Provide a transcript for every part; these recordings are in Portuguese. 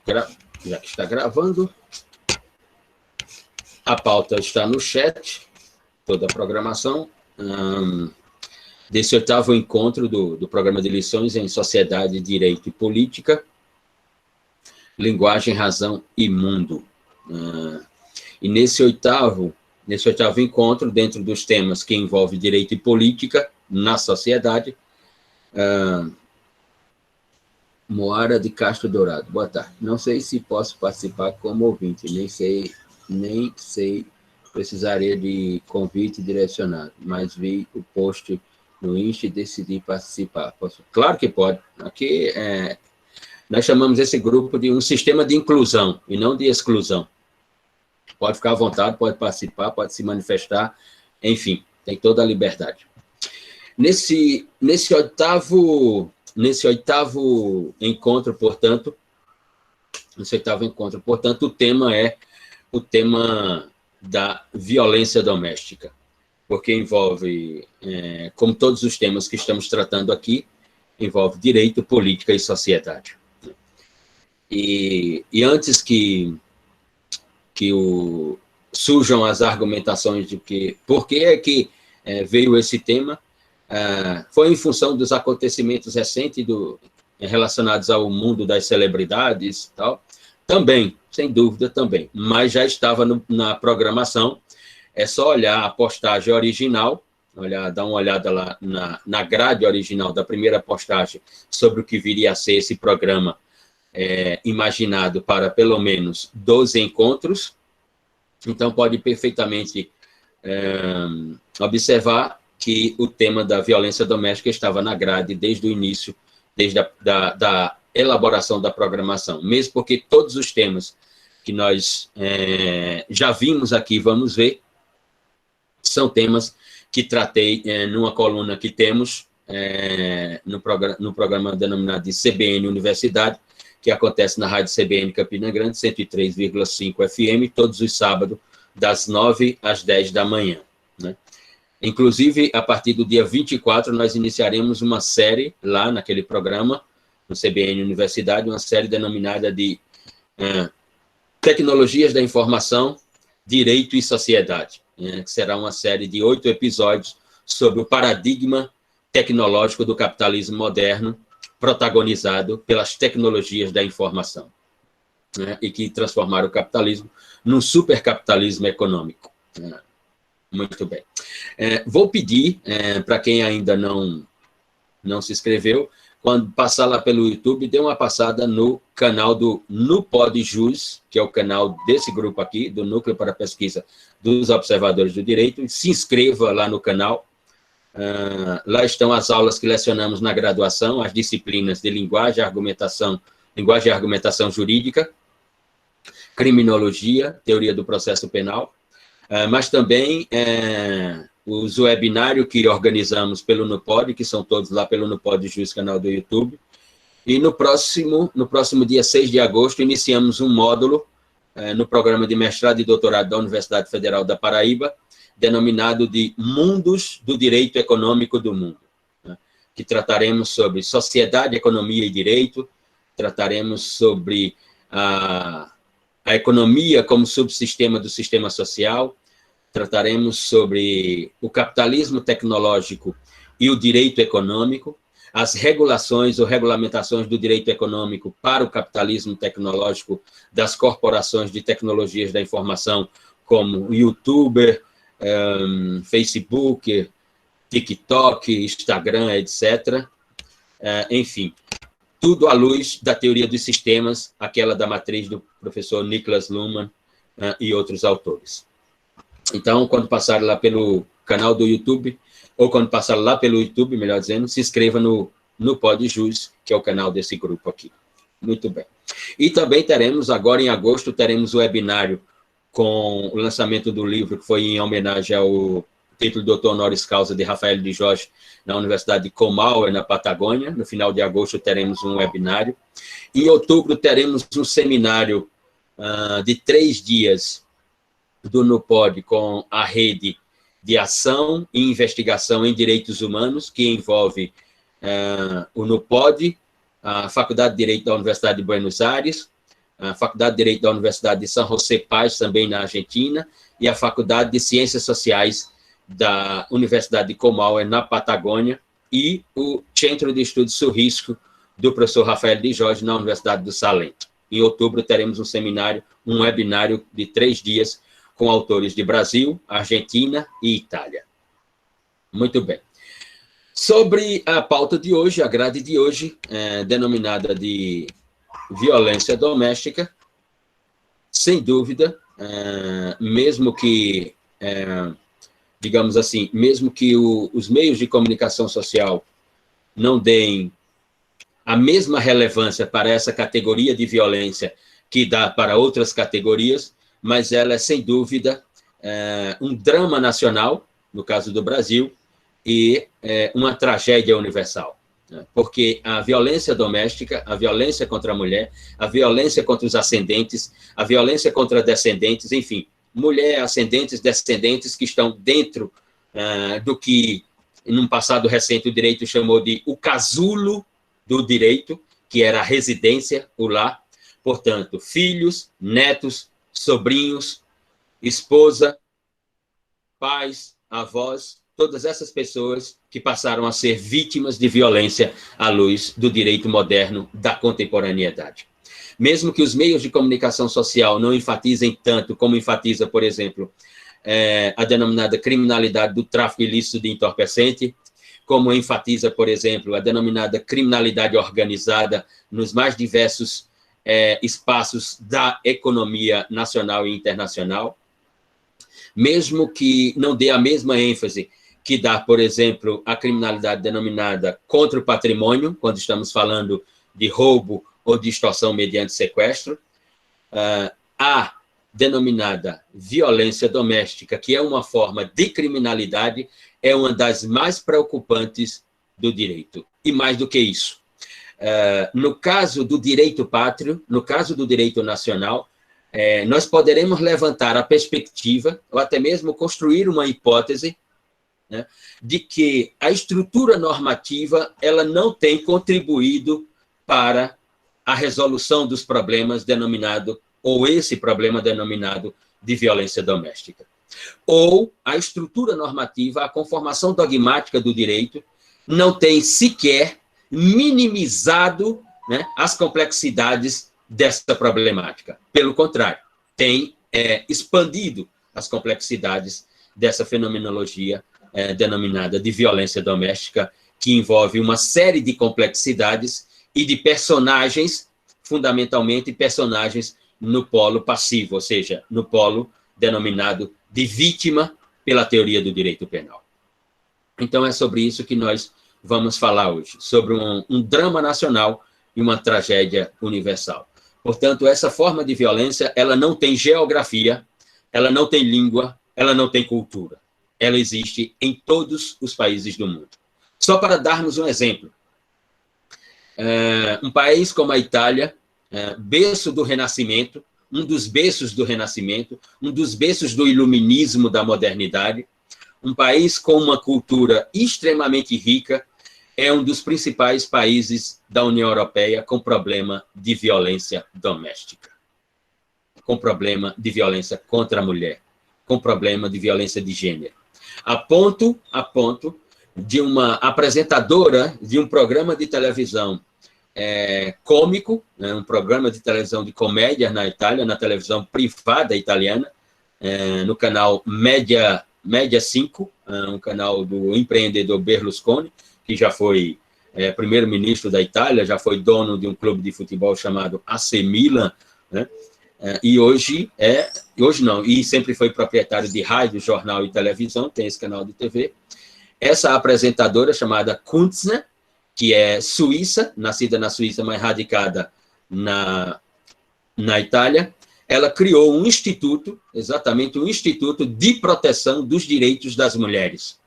já que está gravando, a pauta está no chat, toda a programação, desse 8º encontro do programa de lições em Sociedade, Direito e Política, Linguagem, Razão e Mundo. E nesse oitavo encontro, dentro dos temas que envolvem direito e política na sociedade, Moara de Castro Dourado, boa tarde. Não sei se posso participar como ouvinte, nem sei, precisaria de convite direcionado, mas vi o post no Insta e decidi participar. Claro que pode. Aqui nós chamamos esse grupo de um sistema de inclusão e não de exclusão. Pode ficar à vontade, pode participar, pode se manifestar, enfim, tem toda a liberdade. Nesse oitavo encontro, portanto, o tema é o tema da violência doméstica, porque envolve, como todos os temas que estamos tratando aqui, envolve direito, política e sociedade. E antes que surjam as argumentações de que por que é que veio esse tema, foi em função dos acontecimentos recentes relacionados ao mundo das celebridades e tal, também, sem dúvida, também, mas já estava na programação. É só olhar a postagem original, dar uma olhada lá na grade original da primeira postagem sobre o que viria a ser esse programa, imaginado para pelo menos 12 encontros. Então, pode perfeitamente observar que o tema da violência doméstica estava na grade desde o início, desde da elaboração da programação, mesmo porque todos os temas que nós já vimos aqui, vamos ver, são temas que tratei numa coluna que temos no programa denominado de CBN Universidade, que acontece na Rádio CBN Campina Grande, 103,5 FM, todos os sábados, das 9 às 10 da manhã, né? Inclusive, a partir do dia 24, nós iniciaremos uma série lá naquele programa, no CBN Universidade, uma série denominada de Tecnologias da Informação, Direito e Sociedade, que será uma série de 8 episódios sobre o paradigma tecnológico do capitalismo moderno, protagonizado pelas tecnologias da informação, né, e que transformaram o capitalismo num supercapitalismo econômico. Muito bem. Vou pedir, para quem ainda não se inscreveu, quando passar lá pelo YouTube, dê uma passada no canal do NuPodJus, que é o canal desse grupo aqui, do Núcleo para a Pesquisa dos Observadores do Direito, e se inscreva lá no canal. Lá estão as aulas que lecionamos na graduação, as disciplinas de linguagem e argumentação jurídica, criminologia, teoria do processo penal, mas também os webinários que organizamos pelo NuPod, que são todos lá pelo NuPodJus, canal do YouTube. E no próximo dia 6 de agosto, iniciamos um módulo no programa de mestrado e doutorado da Universidade Federal da Paraíba, denominado de Mundos do Direito Econômico do Mundo, né? Que trataremos sobre sociedade, economia e direito, trataremos sobre a economia como subsistema do sistema social, trataremos sobre o capitalismo tecnológico e o direito econômico, as regulações ou regulamentações do direito econômico para o capitalismo tecnológico das corporações de tecnologias da informação, como YouTuber, Facebook, TikTok, Instagram, etc. Enfim, tudo à luz da teoria dos sistemas, aquela da matriz do professor Niklas Luhmann e outros autores. Então, quando passar lá pelo canal do YouTube, ou quando passar lá pelo YouTube, melhor dizendo, se inscreva no NuPodJus, que é o canal desse grupo aqui. Muito bem. E também teremos, agora em agosto, teremos o webinário com o lançamento do livro, que foi em homenagem ao título de doutor honoris causa de Rafael de Jorge, na Universidade de Comauer, na Patagônia. No final de agosto teremos um webinário. Em outubro teremos um seminário de 3 dias do NuPod com a rede de ação e investigação em direitos humanos, que envolve o NuPod, a Faculdade de Direito da Universidade de Buenos Aires, a Faculdade de Direito da Universidade de San José Paz, também na Argentina, e a Faculdade de Ciências Sociais da Universidade de Comauer, na Patagônia, e o Centro de Estudos Surrisco do professor Rafael de Jorge, na Universidade do Salento. Em outubro, teremos um seminário, um webinário de 3 dias, com autores de Brasil, Argentina e Itália. Muito bem. Sobre a pauta de hoje, a grade de hoje, denominada de violência doméstica, sem dúvida, mesmo que, digamos assim, mesmo que os meios de comunicação social não deem a mesma relevância para essa categoria de violência que dá para outras categorias, mas ela é, sem dúvida, um drama nacional, no caso do Brasil, e uma tragédia universal. Porque a violência doméstica, a violência contra a mulher, a violência contra os ascendentes, a violência contra descendentes, enfim, mulher, ascendentes, descendentes que estão dentro do que, num passado recente, o direito chamou de o casulo do direito, que era a residência, o lar. Portanto, filhos, netos, sobrinhos, esposa, pais, avós, todas essas pessoas que passaram a ser vítimas de violência à luz do direito moderno da contemporaneidade. Mesmo que os meios de comunicação social não enfatizem tanto como enfatiza, por exemplo, a denominada criminalidade do tráfico ilícito de entorpecente, como enfatiza, por exemplo, a denominada criminalidade organizada nos mais diversos espaços da economia nacional e internacional, mesmo que não dê a mesma ênfase que dá, por exemplo, a criminalidade denominada contra o patrimônio, quando estamos falando de roubo ou de extorsão mediante sequestro, a denominada violência doméstica, que é uma forma de criminalidade, é uma das mais preocupantes do direito. E mais do que isso, no caso do direito pátrio, no caso do direito nacional, nós poderemos levantar a perspectiva, ou até mesmo construir uma hipótese, né, de que a estrutura normativa ela não tem contribuído para a resolução dos problemas denominado, ou esse problema denominado de violência doméstica. Ou a estrutura normativa, a conformação dogmática do direito, não tem sequer minimizado, né, as complexidades dessa problemática. Pelo contrário, tem expandido as complexidades dessa fenomenologia denominada de violência doméstica, que envolve uma série de complexidades e de personagens, fundamentalmente personagens no polo passivo, ou seja, no polo denominado de vítima pela teoria do direito penal. Então, é sobre isso que nós vamos falar hoje, sobre um drama nacional e uma tragédia universal. Portanto, essa forma de violência, ela não tem geografia, ela não tem língua, ela não tem cultura. Ela existe em todos os países do mundo. Só para darmos um exemplo, um país como a Itália, berço do Renascimento, um dos berços do Renascimento, um dos berços do iluminismo da modernidade, um país com uma cultura extremamente rica, é um dos principais países da União Europeia com problema de violência doméstica, com problema de violência contra a mulher, com problema de violência de gênero. A ponto de uma apresentadora de um programa de televisão cômico, né, um programa de televisão de comédia na Itália, na televisão privada italiana, no canal Média 5, um canal do empreendedor Berlusconi, que já foi primeiro-ministro da Itália, já foi dono de um clube de futebol chamado AC Milan, né? E hoje não, e sempre foi proprietário de rádio, jornal e televisão, tem esse canal de TV. Essa apresentadora chamada Kunzner, que é suíça, nascida na Suíça, mas radicada na Itália, ela criou um instituto, exatamente um instituto de proteção dos direitos das mulheres.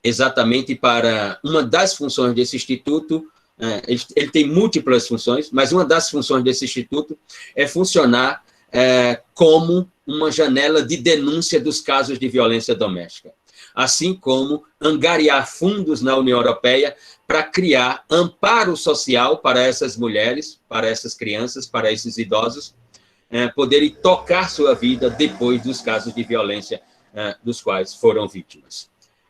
Exatamente para uma das funções desse instituto, ele tem múltiplas funções, mas uma das funções desse instituto é funcionar como uma janela de denúncia dos casos de violência doméstica. assim como angariar fundos na União Europeia para criar amparo social para essas mulheres, para essas crianças, para esses idosos, poderem tocar sua vida depois dos casos de violência dos quais foram vítimas.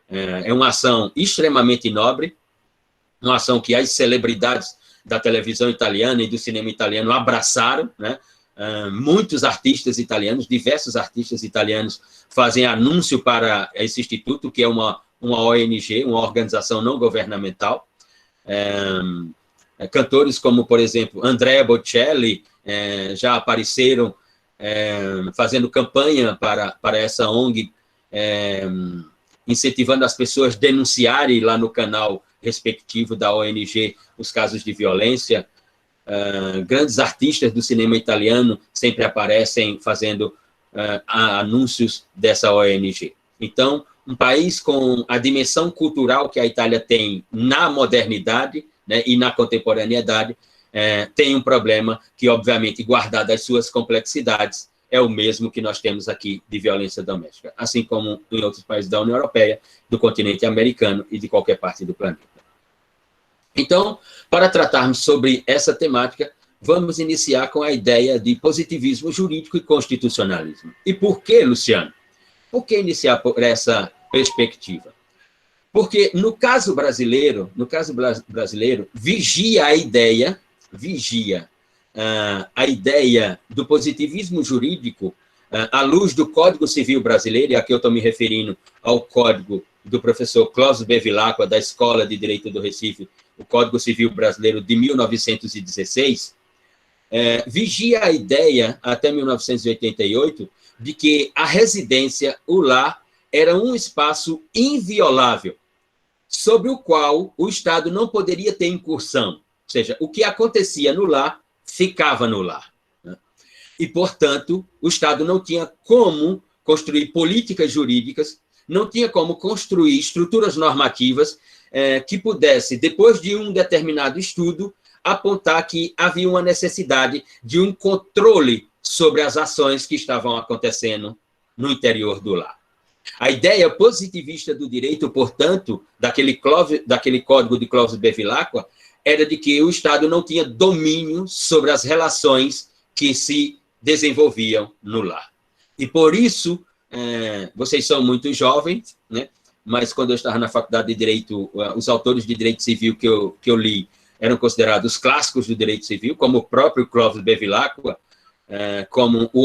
É uma ação extremamente nobre, uma ação que as celebridades da televisão italiana e do cinema italiano abraçaram, né? Muitos artistas italianos, diversos artistas italianos fazem anúncio para esse instituto, que é uma ONG, uma organização não governamental. Cantores como, por exemplo, Andrea Bocelli já apareceram fazendo campanha para essa ONG, incentivando as pessoas a denunciarem lá no canal respectivo da ONG os casos de violência. Grandes artistas do cinema italiano sempre aparecem fazendo anúncios dessa ONG. Então, um país com a dimensão cultural que a Itália tem na modernidade, né, e na contemporaneidade, tem um problema que, obviamente, guardado as suas complexidades, é o mesmo que nós temos aqui de violência doméstica, assim como em outros países da União Europeia, do continente americano e de qualquer parte do planeta. Então, para tratarmos sobre essa temática, vamos iniciar com a ideia de positivismo jurídico e constitucionalismo. E por que, Luciano? Por que iniciar por essa perspectiva? Porque no caso brasileiro, vigia a ideia do positivismo jurídico à luz do Código Civil Brasileiro, e aqui eu estou me referindo ao código do professor Cláudio Bevilacqua, da Escola de Direito do Recife, o Código Civil Brasileiro de 1916, vigia a ideia, até 1988, de que a residência, o lar, era um espaço inviolável, sobre o qual o Estado não poderia ter incursão. Ou seja, o que acontecia no lar, ficava no lar. Né? E, portanto, o Estado não tinha como construir políticas jurídicas, não tinha como construir estruturas normativas que pudesse, depois de um determinado estudo, apontar que havia uma necessidade de um controle sobre as ações que estavam acontecendo no interior do lar. A ideia positivista do direito, portanto, daquele código de Cláudio Bevilacqua, era de que o Estado não tinha domínio sobre as relações que se desenvolviam no lar. E por isso, vocês são muito jovens, né? Mas quando eu estava na faculdade de Direito, os autores de Direito Civil que eu li eram considerados clássicos do Direito Civil, como o próprio Cláudio Bevilacqua, como o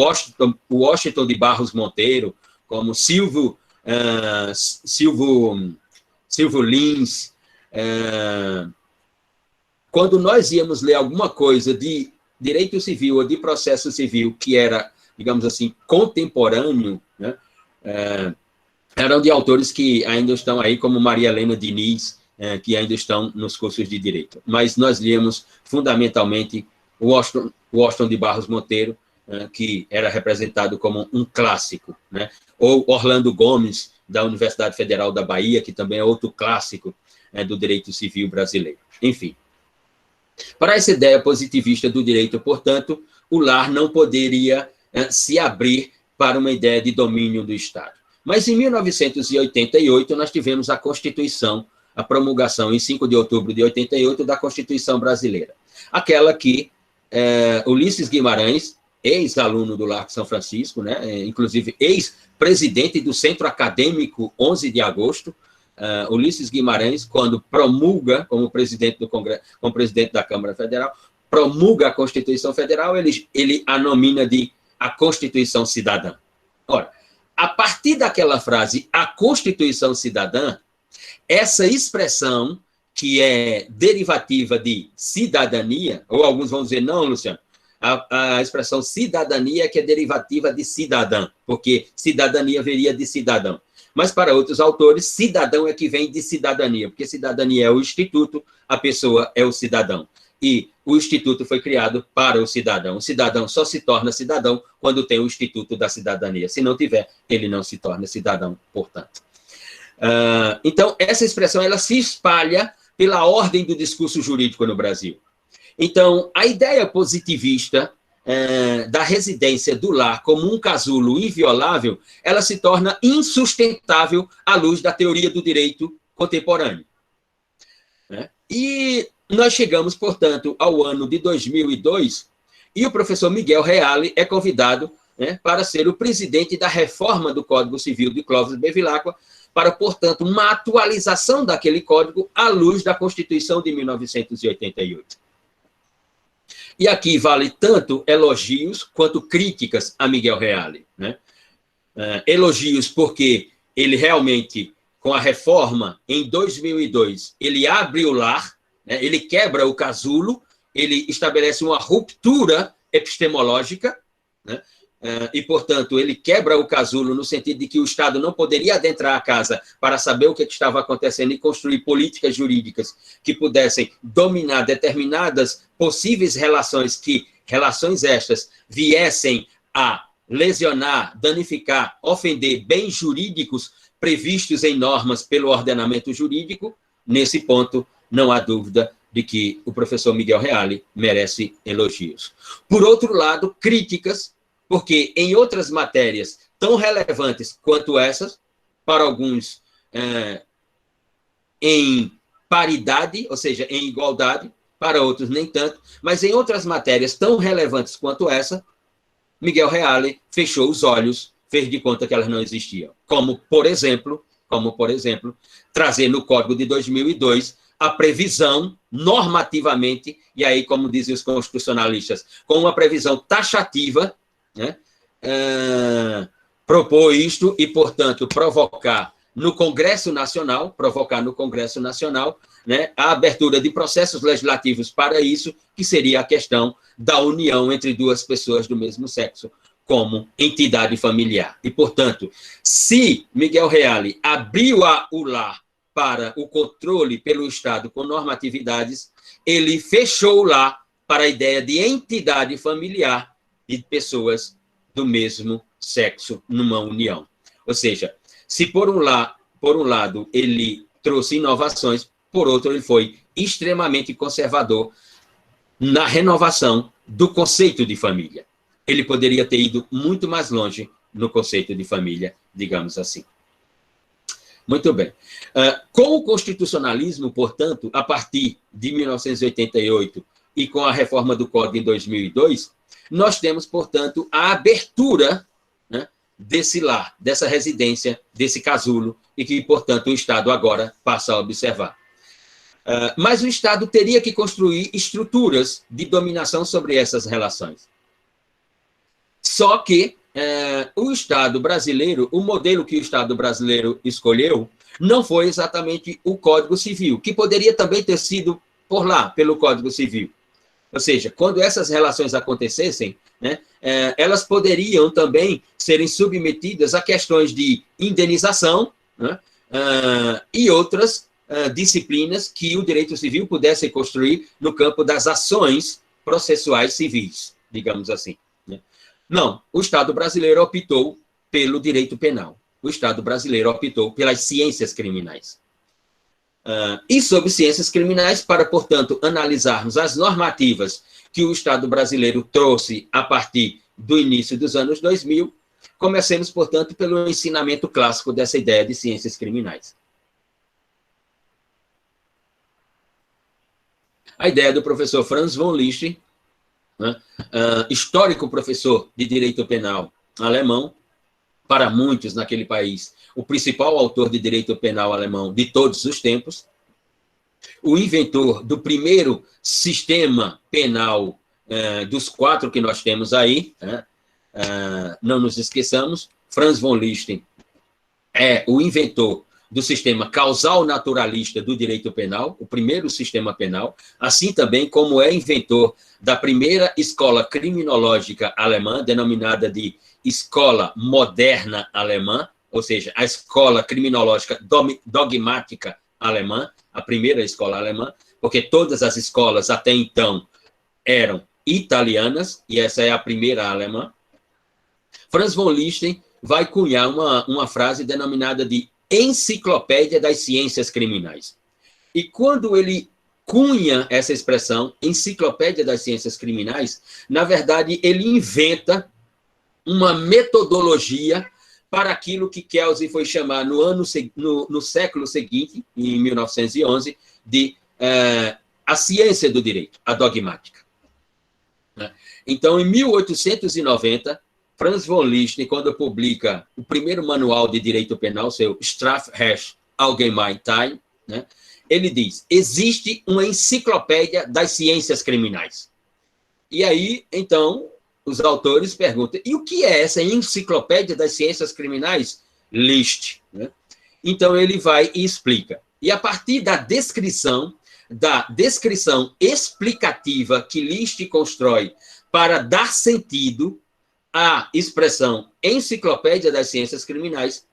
Washington de Barros Monteiro, como Silvio Lins. Quando nós íamos ler alguma coisa de direito civil ou de processo civil que era, digamos assim, contemporâneo, né, eram de autores que ainda estão aí, como Maria Helena Diniz, que ainda estão nos cursos de direito. Mas nós líamos, fundamentalmente, o Washington de Barros Monteiro, que era representado como um clássico, né? Ou Orlando Gomes, da Universidade Federal da Bahia, que também é outro clássico do direito civil brasileiro. Enfim, para essa ideia positivista do direito, portanto, o lar não poderia se abrir para uma ideia de domínio do Estado. Mas em 1988, nós tivemos a Constituição, a promulgação em 5 de outubro de 88 da Constituição Brasileira. Aquela que Ulisses Guimarães, ex-aluno do Largo São Francisco, né, inclusive ex-presidente do Centro Acadêmico 11 de agosto, Ulisses Guimarães, quando promulga, como presidente do Congresso, como presidente da Câmara Federal, promulga a Constituição Federal, ele a nomina de a Constituição Cidadã. Ora, a partir daquela frase, a Constituição Cidadã, essa expressão, que é derivativa de cidadania, ou alguns vão dizer, não, Luciano, a expressão cidadania que é derivativa de cidadã, porque cidadania viria de cidadão. Mas, para outros autores, cidadão é que vem de cidadania, porque cidadania é o instituto, a pessoa é o cidadão. E o instituto foi criado para o cidadão. O cidadão só se torna cidadão quando tem o instituto da cidadania. Se não tiver, ele não se torna cidadão, portanto. Então, essa expressão ela se espalha pela ordem do discurso jurídico no Brasil. Então, a ideia positivista da residência do lar como um casulo inviolável, ela se torna insustentável à luz da teoria do direito contemporâneo. Né? E nós chegamos, portanto, ao ano de 2002, e o professor Miguel Reale é convidado, né, para ser o presidente da reforma do Código Civil de Clóvis Bevilacqua, para, portanto, uma atualização daquele código à luz da Constituição de 1988. E aqui vale tanto elogios quanto críticas a Miguel Reale. Né? Elogios porque ele realmente, com a reforma em 2002, ele abre o lar, né? Ele quebra o casulo, ele estabelece uma ruptura epistemológica, né? E, portanto, ele quebra o casulo no sentido de que o Estado não poderia adentrar a casa para saber o que estava acontecendo e construir políticas jurídicas que pudessem dominar determinadas possíveis relações estas viessem a lesionar, danificar, ofender bens jurídicos previstos em normas pelo ordenamento jurídico. Nesse ponto, não há dúvida de que o professor Miguel Reale merece elogios. Por outro lado, críticas, porque em outras matérias tão relevantes quanto essas, para alguns em paridade, ou seja, em igualdade, para outros nem tanto, mas em outras matérias tão relevantes quanto essa, Miguel Reale fechou os olhos, fez de conta que elas não existiam. Como, por exemplo, trazer no Código de 2002 a previsão normativamente, e aí, como dizem os constitucionalistas, com uma previsão taxativa, né, propor isto e, portanto, provocar no Congresso Nacional, né, a abertura de processos legislativos para isso, que seria a questão da união entre duas pessoas do mesmo sexo como entidade familiar. E, portanto, se Miguel Reale abriu o lar para o controle pelo Estado com normatividades, ele fechou lá para a ideia de entidade familiar de pessoas do mesmo sexo numa união. Ou seja, se por um lado ele trouxe inovações, por outro ele foi extremamente conservador na renovação do conceito de família. Ele poderia ter ido muito mais longe no conceito de família, digamos assim. Muito bem. Com o constitucionalismo, portanto, a partir de 1988 e com a reforma do Código em 2002, nós temos, portanto, a abertura, né, desse lar, dessa residência, desse casulo, e que, portanto, o Estado agora passa a observar. Mas o Estado teria que construir estruturas de dominação sobre essas relações. Só que o Estado brasileiro, o modelo que o Estado brasileiro escolheu, não foi exatamente o Código Civil, que poderia também ter sido por lá, pelo Código Civil. Ou seja, quando essas relações acontecessem, né, elas poderiam também serem submetidas a questões de indenização, né, e outras disciplinas que o direito civil pudesse construir no campo das ações processuais civis, digamos assim. Né? Não, o Estado brasileiro optou pelo direito penal. O Estado brasileiro optou pelas ciências criminais. E sobre ciências criminais, para, portanto, analisarmos as normativas que o Estado brasileiro trouxe a partir do início dos anos 2000, comecemos, portanto, pelo ensinamento clássico dessa ideia de ciências criminais. A ideia do professor Franz von Liszt, né, histórico professor de direito penal alemão, para muitos naquele país, o principal autor de direito penal alemão de todos os tempos, o inventor do primeiro sistema penal dos 4 que nós temos aí, né, não nos esqueçamos, Franz von Liszt é o inventor do sistema causal naturalista do direito penal, o primeiro sistema penal, assim também como é inventor da primeira escola criminológica alemã, denominada de Escola Moderna Alemã, ou seja, a escola criminológica dogmática alemã, a primeira escola alemã, porque todas as escolas até então eram italianas, e essa é a primeira alemã. Franz von Liszt vai cunhar uma frase denominada de Enciclopédia das Ciências Criminais. E quando ele cunha essa expressão, Enciclopédia das Ciências Criminais, na verdade, ele inventa uma metodologia para aquilo que Kelsey foi chamar no século seguinte, em 1911, de a ciência do direito, a dogmática. Então, em 1890, Franz von Liszt, quando publica o primeiro manual de direito penal, seu Strafrecht Allgemeine, né, ele diz, existe uma enciclopédia das ciências criminais. E aí, então, os autores perguntam, e o que é essa enciclopédia das ciências criminais? Liszt. Né? Então, ele vai e explica. E a partir da descrição explicativa que Liszt constrói para dar sentido à expressão enciclopédia das ciências criminais,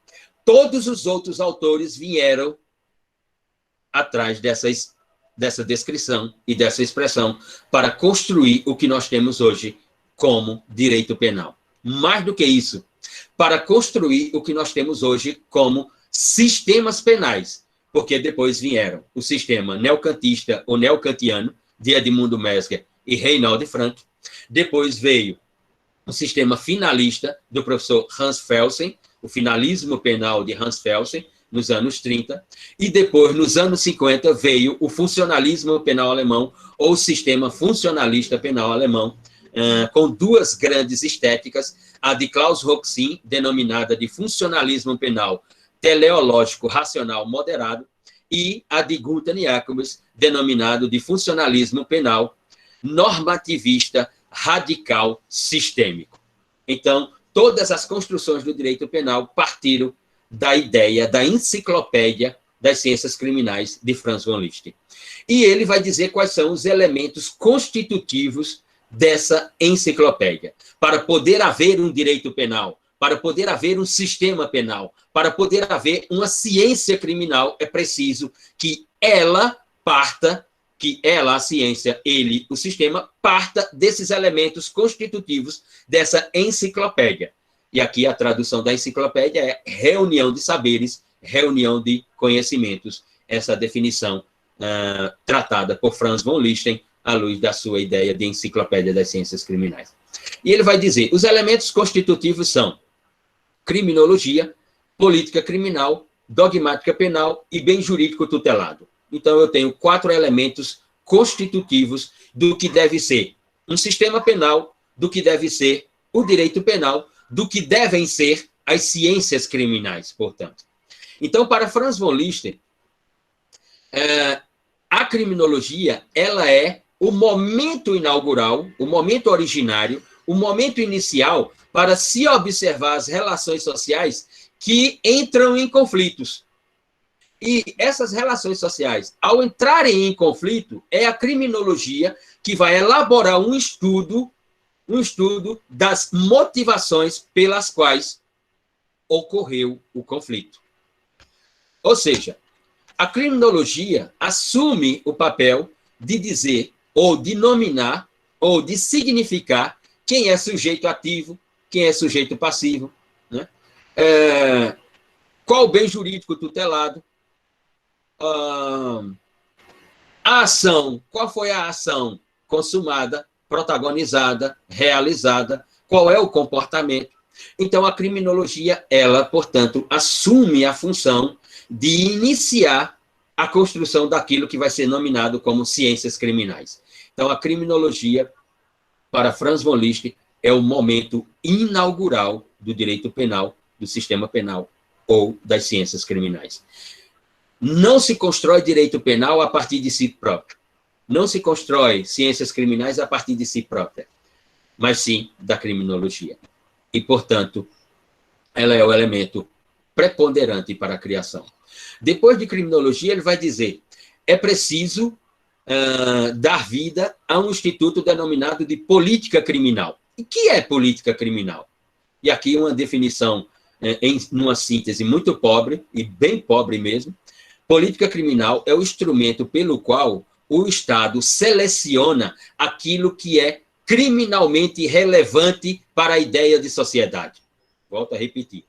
todos os outros autores vieram atrás dessa descrição e dessa expressão para construir o que nós temos hoje como direito penal. Mais do que isso, para construir o que nós temos hoje como sistemas penais, porque depois vieram o sistema neocantista ou neocantiano, de Edmundo Mesmer e Reinhold Frank, depois veio o sistema finalista do professor Hans Felsen, o finalismo penal de Hans Felsen, nos anos 30, e depois, nos anos 50, veio o funcionalismo penal alemão, ou o sistema funcionalista penal alemão, com duas grandes estéticas, a de Klaus Roxin, denominada de funcionalismo penal teleológico racional moderado, e a de Gunther Jacobs, denominado de funcionalismo penal normativista radical sistêmico. Então, todas as construções do direito penal partiram da ideia da enciclopédia das ciências criminais de Franz von Liszt. E ele vai dizer quais são os elementos constitutivos dessa enciclopédia. Para poder haver um direito penal, para poder haver um sistema penal, para poder haver uma ciência criminal, é preciso que ela parta, que ela, a ciência, ele, o sistema, parta desses elementos constitutivos dessa enciclopédia. E aqui a tradução da enciclopédia é reunião de saberes, reunião de conhecimentos, essa definição tratada por Franz von Liszt à luz da sua ideia de enciclopédia das ciências criminais. E ele vai dizer, os elementos constitutivos são criminologia, política criminal, dogmática penal e bem jurídico tutelado. Então, eu tenho 4 elementos constitutivos do que deve ser um sistema penal, do que deve ser o direito penal, do que devem ser as ciências criminais, portanto. Então, para Franz von Liszt, a criminologia, ela é o momento inaugural, o momento originário, o momento inicial para se observar as relações sociais que entram em conflitos. E essas relações sociais, ao entrarem em conflito, é a criminologia que vai elaborar um estudo das motivações pelas quais ocorreu o conflito. Ou seja, a criminologia assume o papel de dizer, ou de nominar, ou de significar quem é sujeito ativo, quem é sujeito passivo, né? Qual o bem jurídico tutelado, a ação, qual foi a ação consumada, protagonizada, realizada, qual é o comportamento. Então, a criminologia, ela, portanto, assume a função de iniciar a construção daquilo que vai ser nominado como ciências criminais. Então, a criminologia, para Franz von Liszt, é o momento inaugural do direito penal, do sistema penal ou das ciências criminais. Não se constrói direito penal a partir de si próprio. Não se constrói ciências criminais a partir de si própria, mas sim da criminologia. E, portanto, ela é o elemento preponderante para a criação. Depois de criminologia, ele vai dizer, é preciso dar vida a um instituto denominado de política criminal. E o que é política criminal? E aqui uma definição, numa síntese muito pobre, e bem pobre mesmo. Política criminal é o instrumento pelo qual o Estado seleciona aquilo que é criminalmente relevante para a ideia de sociedade. Volto a repetir.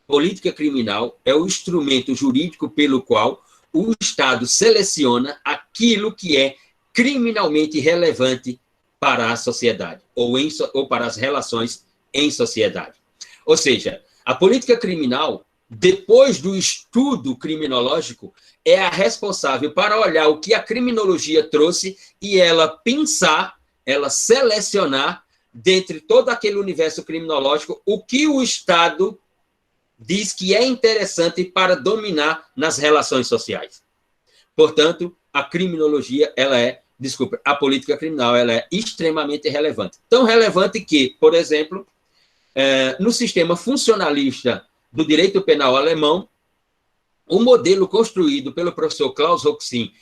Política criminal é o instrumento jurídico pelo qual o Estado seleciona aquilo que é criminalmente relevante para a sociedade, ou para as relações em sociedade. Ou seja, a política criminal, depois do estudo criminológico, é a responsável para olhar o que a criminologia trouxe e ela pensar, ela selecionar, dentre todo aquele universo criminológico, o que o Estado diz que é interessante para dominar nas relações sociais. Portanto, a criminologia, a política criminal, ela é extremamente relevante. Tão relevante que, por exemplo, no sistema funcionalista do direito penal alemão, o modelo construído pelo professor Klaus Hoxin,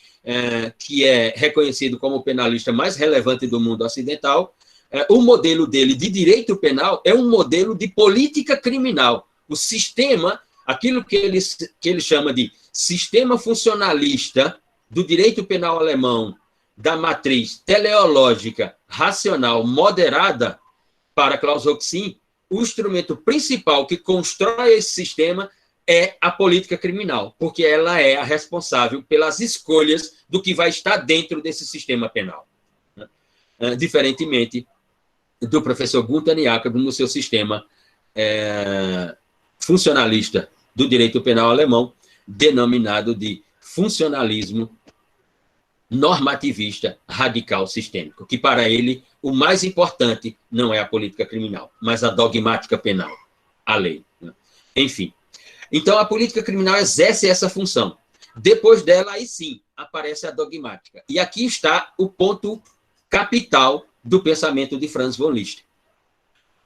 que é reconhecido como o penalista mais relevante do mundo ocidental, o modelo dele de direito penal é um modelo de política criminal. O sistema, aquilo que ele chama de sistema funcionalista do direito penal alemão, da matriz teleológica, racional, moderada, para Klaus Hoxin, o instrumento principal que constrói esse sistema é a política criminal, porque ela é a responsável pelas escolhas do que vai estar dentro desse sistema penal. Diferentemente do professor Gunther Jakob no seu sistema funcionalista do direito penal alemão, denominado de funcionalismo normativista radical sistêmico, que para ele o mais importante não é a política criminal, mas a dogmática penal, a lei. Enfim. Então, a política criminal exerce essa função. Depois dela, aí sim, aparece a dogmática. E aqui está o ponto capital do pensamento de Franz von Liszt.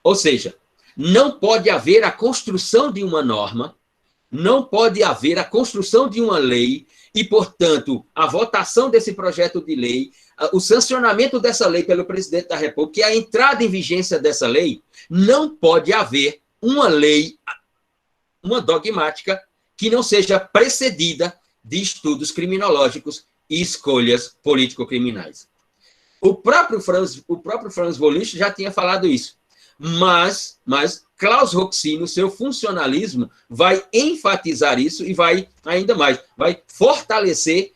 Ou seja, não pode haver a construção de uma norma, não pode haver a construção de uma lei e, portanto, a votação desse projeto de lei, o sancionamento dessa lei pelo presidente da República e a entrada em vigência dessa lei, não pode haver uma lei, uma dogmática, que não seja precedida de estudos criminológicos e escolhas político-criminais. O próprio Franz von Liszt já tinha falado isso, mas Klaus Hoxin, no seu funcionalismo, vai enfatizar isso e vai, ainda mais, vai fortalecer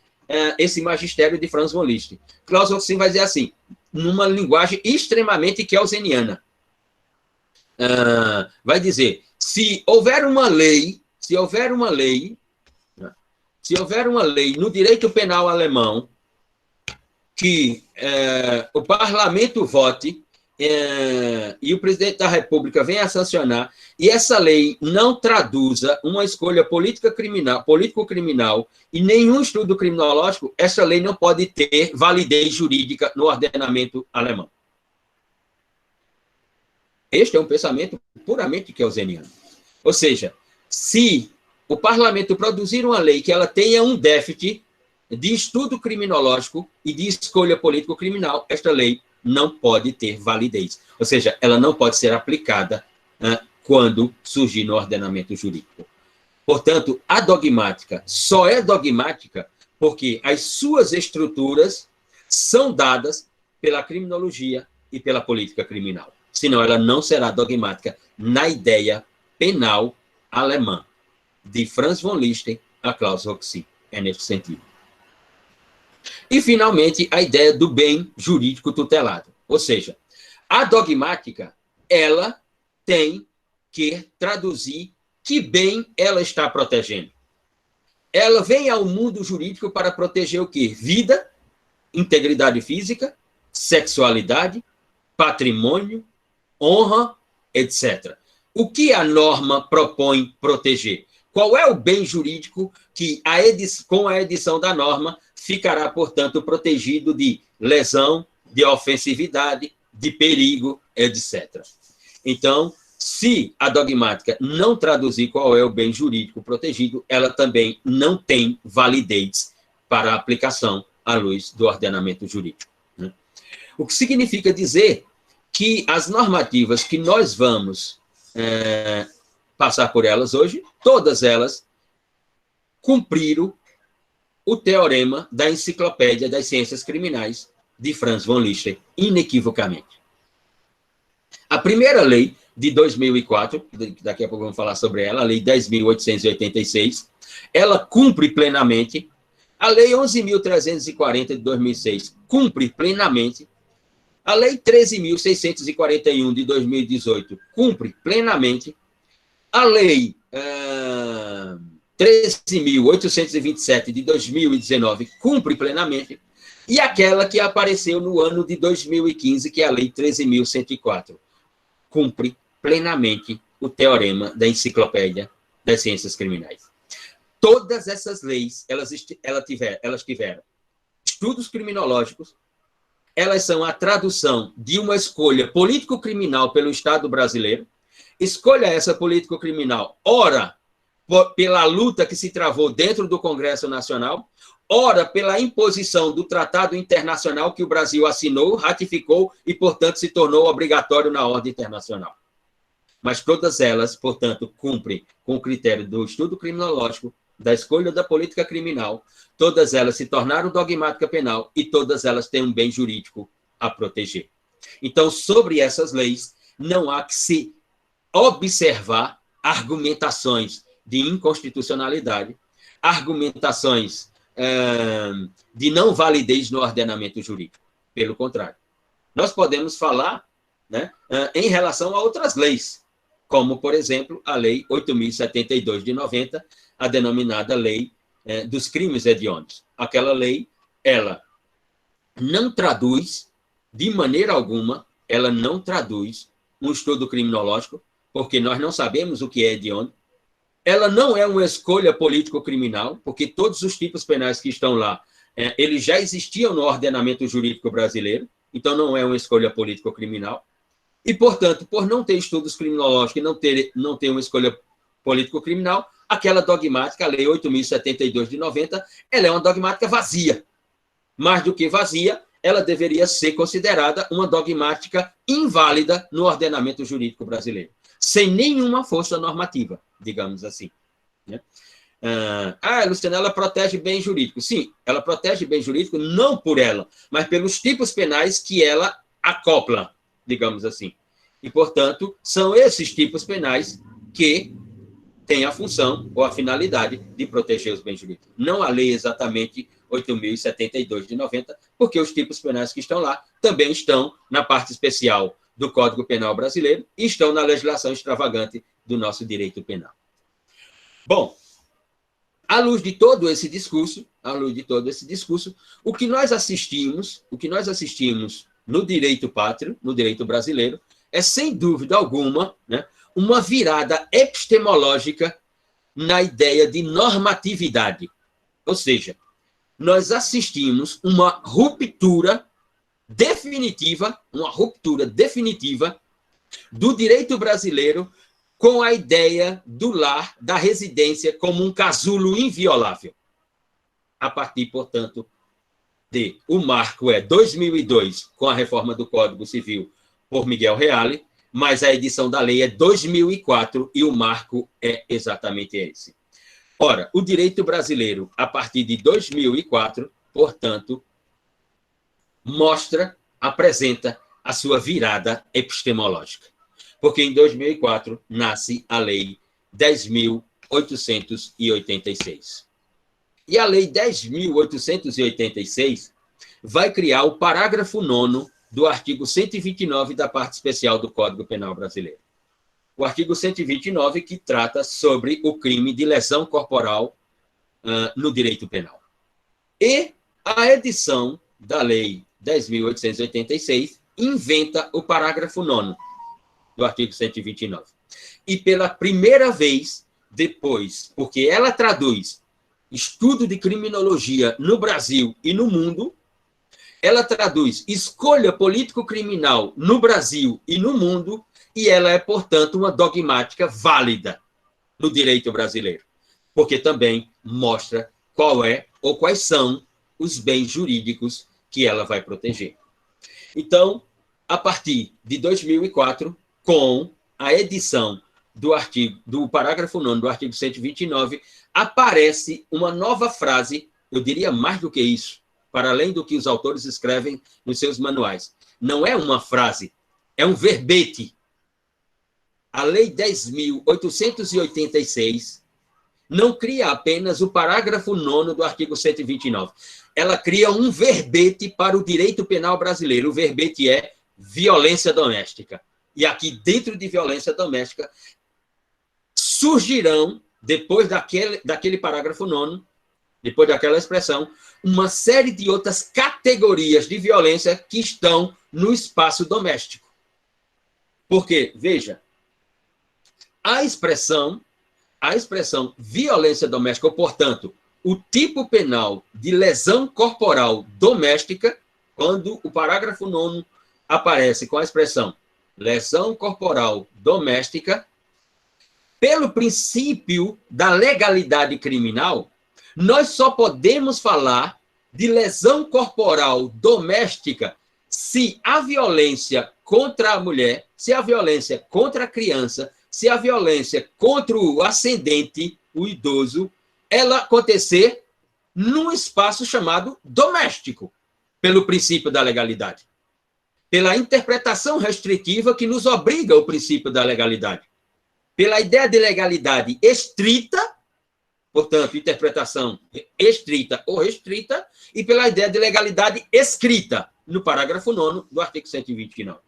esse magistério de Franz von Liszt. Klaus Hoxin vai dizer assim, numa linguagem extremamente kelseniana. Vai dizer, se houver uma lei no direito penal alemão que o parlamento vote e o presidente da República venha a sancionar, e essa lei não traduza uma escolha político-criminal e nenhum estudo criminológico, essa lei não pode ter validez jurídica no ordenamento alemão. Este é um pensamento puramente kelseniano. Ou seja, se o parlamento produzir uma lei que ela tenha um déficit de estudo criminológico e de escolha político-criminal, esta lei não pode ter validez. Ou seja, ela não pode ser aplicada quando surgir no ordenamento jurídico. Portanto, a dogmática só é dogmática porque as suas estruturas são dadas pela criminologia e pela política criminal. Senão, ela não será dogmática na ideia penal alemã, de Franz von Liszt a Klaus Hoxin. É nesse sentido. E, finalmente, a ideia do bem jurídico tutelado. Ou seja, a dogmática, ela tem que traduzir que bem ela está protegendo. Ela vem ao mundo jurídico para proteger o quê? Vida, integridade física, sexualidade, patrimônio, honra, etc. O que a norma propõe proteger? Qual é o bem jurídico que, com a edição da norma, ficará, portanto, protegido de lesão, de ofensividade, de perigo, etc. Então, se a dogmática não traduzir qual é o bem jurídico protegido, ela também não tem validez para a aplicação à luz do ordenamento jurídico. O que significa dizer que as normativas que nós vamos passar por elas hoje, todas elas cumpriram o teorema da Enciclopédia das Ciências Criminais de Franz von Liszt, inequivocamente. A primeira lei de 2004, daqui a pouco vamos falar sobre ela, a Lei 10.886, ela cumpre plenamente A Lei 11.340 de 2006 cumpre plenamente. A Lei 13.641 de 2018 cumpre plenamente. A Lei 13.827 de 2019 cumpre plenamente. E aquela que apareceu no ano de 2015, que é a Lei 13.104, cumpre plenamente o teorema da Enciclopédia das Ciências Criminais. Todas essas leis, elas tiveram estudos criminológicos, elas são a tradução de uma escolha político-criminal pelo Estado brasileiro. Escolha essa político-criminal, ora pela luta que se travou dentro do Congresso Nacional, ora pela imposição do Tratado Internacional que o Brasil assinou, ratificou e, portanto, se tornou obrigatório na ordem internacional. Mas todas elas, portanto, cumprem com o critério do estudo criminológico, da escolha da política criminal, todas elas se tornaram dogmática penal e todas elas têm um bem jurídico a proteger. Então, sobre essas leis, não há que se observar argumentações de inconstitucionalidade, argumentações de não validez no ordenamento jurídico. Pelo contrário. Nós podemos falar, né, em relação a outras leis, como, por exemplo, a Lei 8.072 de 90, a denominada Lei dos Crimes Hediondos. Aquela lei, ela não traduz, de maneira alguma, ela não traduz um estudo criminológico, porque nós não sabemos o que é hediondo. Ela não é uma escolha político-criminal, porque todos os tipos penais que estão lá, eles já existiam no ordenamento jurídico brasileiro, então não é uma escolha político-criminal. E, portanto, por não ter estudos criminológicos e não ter uma escolha político-criminal, aquela dogmática, a Lei 8.072 de 90, ela é uma dogmática vazia. Mais do que vazia, ela deveria ser considerada uma dogmática inválida no ordenamento jurídico brasileiro, sem nenhuma força normativa, digamos assim. Né? Luciana, ela protege bem jurídico. Sim, ela protege bem jurídico não por ela, mas pelos tipos penais que ela acopla, digamos assim. E, portanto, são esses tipos penais que têm a função ou a finalidade de proteger os bens jurídicos. Não a lei exatamente 8.072 de 90, porque os tipos penais que estão lá também estão na parte especial do Código Penal brasileiro e estão na legislação extravagante do nosso direito penal. Bom, à luz de todo esse discurso, o que nós assistimos no direito pátrio, no direito brasileiro, é, sem dúvida alguma, né, uma virada epistemológica na ideia de normatividade. Ou seja, nós assistimos uma ruptura definitiva do direito brasileiro com a ideia do lar, da residência, como um casulo inviolável. A partir, portanto, o marco é 2002, com a reforma do Código Civil por Miguel Reale, mas a edição da lei é 2004 e o marco é exatamente esse. Ora, o direito brasileiro, a partir de 2004, portanto, apresenta a sua virada epistemológica. Porque em 2004 nasce a Lei 10.886. E a Lei 10.886 vai criar o parágrafo 9º do artigo 129 da parte especial do Código Penal brasileiro. O artigo 129 que trata sobre o crime de lesão corporal no direito penal. E a edição da Lei 10.886 inventa o parágrafo 9º do artigo 129. E pela primeira vez depois, porque ela traduz estudo de criminologia no Brasil e no mundo, ela traduz escolha político-criminal no Brasil e no mundo, e ela é, portanto, uma dogmática válida no direito brasileiro, porque também mostra qual é ou quais são os bens jurídicos que ela vai proteger. Então, a partir de 2004, com a edição do parágrafo 9º do artigo 129, aparece uma nova frase, eu diria mais do que isso, para além do que os autores escrevem nos seus manuais. Não é uma frase, é um verbete. A Lei 10.886 não cria apenas o parágrafo 9º do artigo 129. Ela cria um verbete para o direito penal brasileiro. O verbete é violência doméstica. E aqui, dentro de violência doméstica, surgirão, depois daquele parágrafo 9º, depois daquela expressão, uma série de outras categorias de violência que estão no espaço doméstico. Porque, veja, a expressão violência doméstica, ou, portanto, o tipo penal de lesão corporal doméstica, quando o parágrafo 9º aparece com a expressão lesão corporal doméstica, pelo princípio da legalidade criminal, nós só podemos falar de lesão corporal doméstica se a violência contra a mulher, se a violência contra a criança, se a violência contra o ascendente, o idoso, ela acontecer num espaço chamado doméstico, pelo princípio da legalidade. Pela interpretação restritiva que nos obriga ao princípio da legalidade. Pela ideia de legalidade estrita, portanto, interpretação estrita ou restrita, e pela ideia de legalidade escrita, no parágrafo 9º do artigo 129.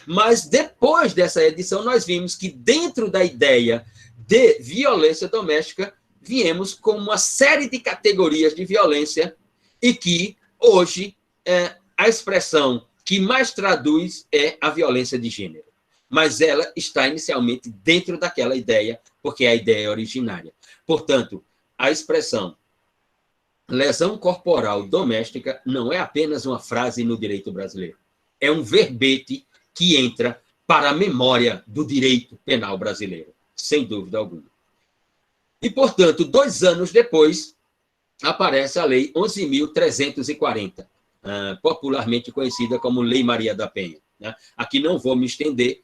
Mas, depois dessa edição, nós vimos que, dentro da ideia de violência doméstica, viemos com uma série de categorias de violência e que, hoje, a expressão que mais traduz é a violência de gênero. Mas ela está inicialmente dentro daquela ideia, porque é a ideia originária. Portanto, a expressão lesão corporal doméstica não é apenas uma frase no direito brasileiro. É um verbete que entra para a memória do direito penal brasileiro, sem dúvida alguma. E, portanto, 2 anos depois, aparece a Lei 11.340, popularmente conhecida como Lei Maria da Penha. Aqui não vou me estender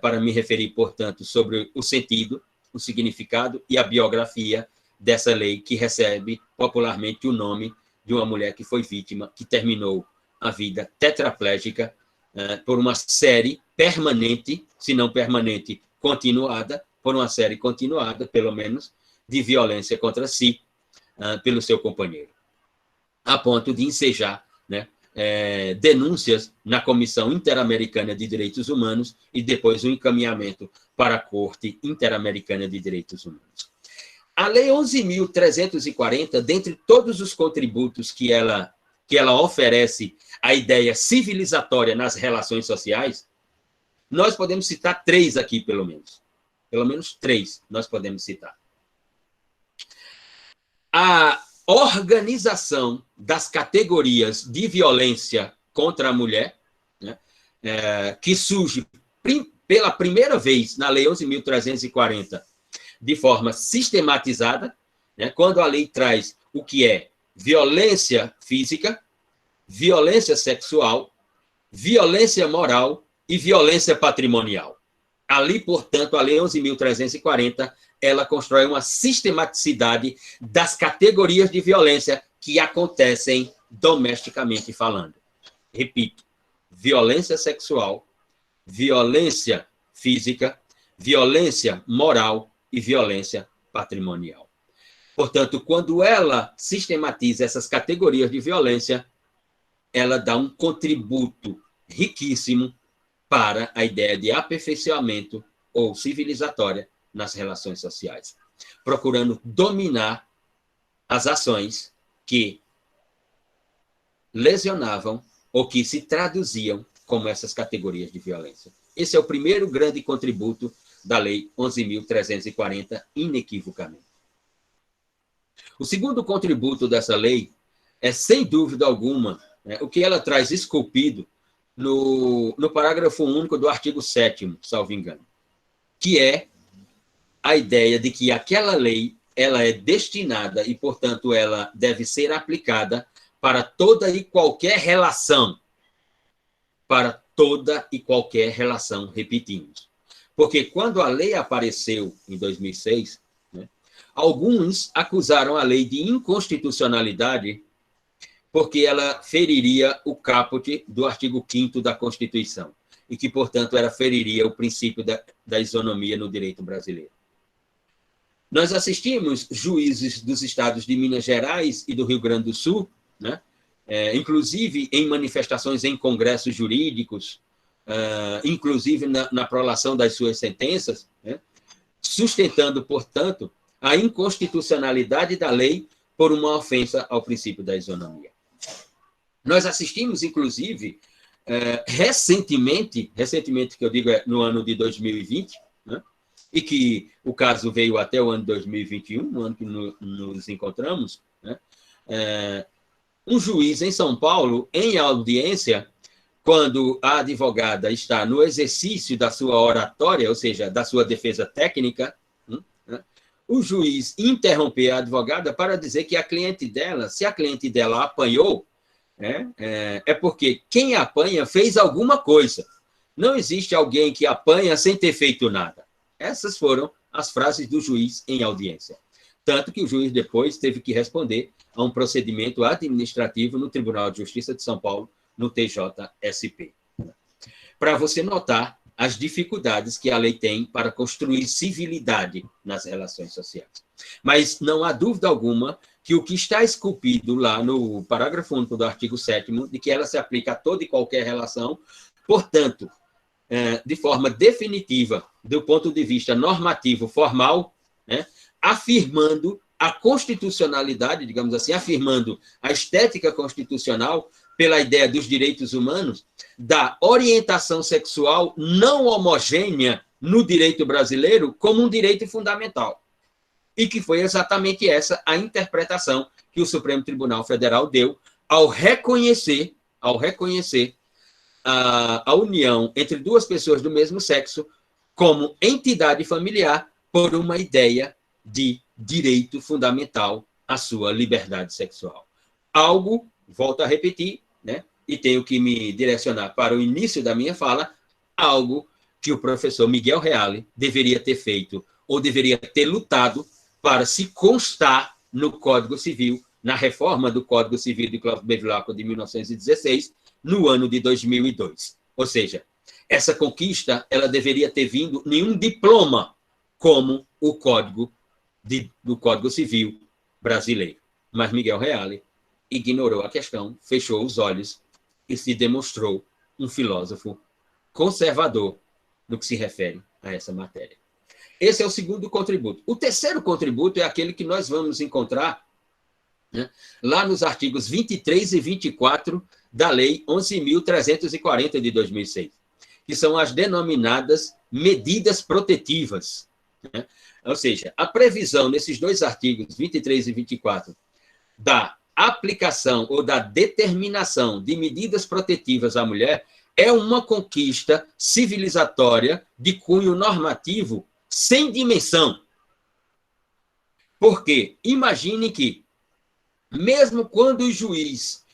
para me referir, portanto, sobre o sentido, o significado e a biografia dessa lei, que recebe popularmente o nome de uma mulher que foi vítima, que terminou a vida tetraplégica por uma série permanente, se não permanente, continuada, por uma série continuada, pelo menos, de violência contra si, pelo seu companheiro, a ponto de ensejar, denúncias na Comissão Interamericana de Direitos Humanos e depois o encaminhamento para a Corte Interamericana de Direitos Humanos. A Lei 11.340, dentre todos os contributos que ela oferece à ideia civilizatória nas relações sociais, nós podemos citar 3 aqui, pelo menos. Pelo menos 3 nós podemos citar. A organização das categorias de violência contra a mulher, que surge pela primeira vez na Lei 11.340, de forma sistematizada, quando a lei traz o que é violência física, violência sexual, violência moral e violência patrimonial. Ali, portanto, a Lei 11.340, ela constrói uma sistematicidade das categorias de violência que acontecem domesticamente falando. Repito, violência sexual, violência física, violência moral e violência patrimonial. Portanto, quando ela sistematiza essas categorias de violência, ela dá um contributo riquíssimo para a ideia de aperfeiçoamento ou civilizatória nas relações sociais, procurando dominar as ações que lesionavam ou que se traduziam como essas categorias de violência. Esse é o primeiro grande contributo da Lei 11.340, inequivocamente. O segundo contributo dessa lei é, sem dúvida alguma, o que ela traz esculpido no parágrafo único do artigo 7º, salvo engano, que é a ideia de que aquela lei ela é destinada e, portanto, ela deve ser aplicada para toda e qualquer relação. Para toda e qualquer relação, repetimos. Porque quando a lei apareceu em 2006, alguns acusaram a lei de inconstitucionalidade porque ela feriria o caput do artigo 5º da Constituição e que, portanto, ela feriria o princípio da isonomia no direito brasileiro. Nós assistimos juízes dos estados de Minas Gerais e do Rio Grande do Sul, né? Inclusive em manifestações em congressos jurídicos, inclusive na prolação das suas sentenças, né? Sustentando, portanto, a inconstitucionalidade da lei por uma ofensa ao princípio da isonomia. Nós assistimos, inclusive, recentemente, que eu digo no ano de 2020, né? E que o caso veio até o ano de 2021, no ano que nos encontramos, né? Um juiz em São Paulo, em audiência, quando a advogada está no exercício da sua oratória, ou seja, da sua defesa técnica, né? O juiz interrompeu a advogada para dizer que a cliente dela, se a cliente dela apanhou, é porque quem apanha fez alguma coisa. Não existe alguém que apanha sem ter feito nada. Essas foram as frases do juiz em audiência. Tanto que o juiz depois teve que responder a um procedimento administrativo no Tribunal de Justiça de São Paulo, no TJSP. Para você notar as dificuldades que a lei tem para construir civilidade nas relações sociais. Mas não há dúvida alguma que o que está esculpido lá no parágrafo único do artigo 7º, de que ela se aplica a toda e qualquer relação, portanto, de forma definitiva, do ponto de vista normativo formal, né, afirmando a constitucionalidade, digamos assim, afirmando a estética constitucional pela ideia dos direitos humanos, da orientação sexual não homogênea no direito brasileiro como um direito fundamental. E que foi exatamente essa a interpretação que o Supremo Tribunal Federal deu ao reconhecer a união entre duas pessoas do mesmo sexo como entidade familiar por uma ideia de direito fundamental à sua liberdade sexual. Algo, volto a repetir, né, e tenho que me direcionar para o início da minha fala, algo que o professor Miguel Reale deveria ter feito ou deveria ter lutado para se constar no Código Civil, na reforma do Código Civil de Cláudio Bevilacqua de 1916, no ano de 2002. Ou seja, essa conquista ela deveria ter vindo em um diploma, como o Código do Código Civil brasileiro. Mas Miguel Reale ignorou a questão, fechou os olhos e se demonstrou um filósofo conservador no que se refere a essa matéria. Esse é o segundo contributo. O terceiro contributo é aquele que nós vamos encontrar, né, lá nos artigos 23 e 24 da Lei 11.340 de 2006, que são as denominadas medidas protetivas, né? Ou seja, a previsão nesses dois artigos, 23 e 24, da aplicação ou da determinação de medidas protetivas à mulher é uma conquista civilizatória de cunho normativo sem dimensão. Porque imagine que, mesmo quando o juiz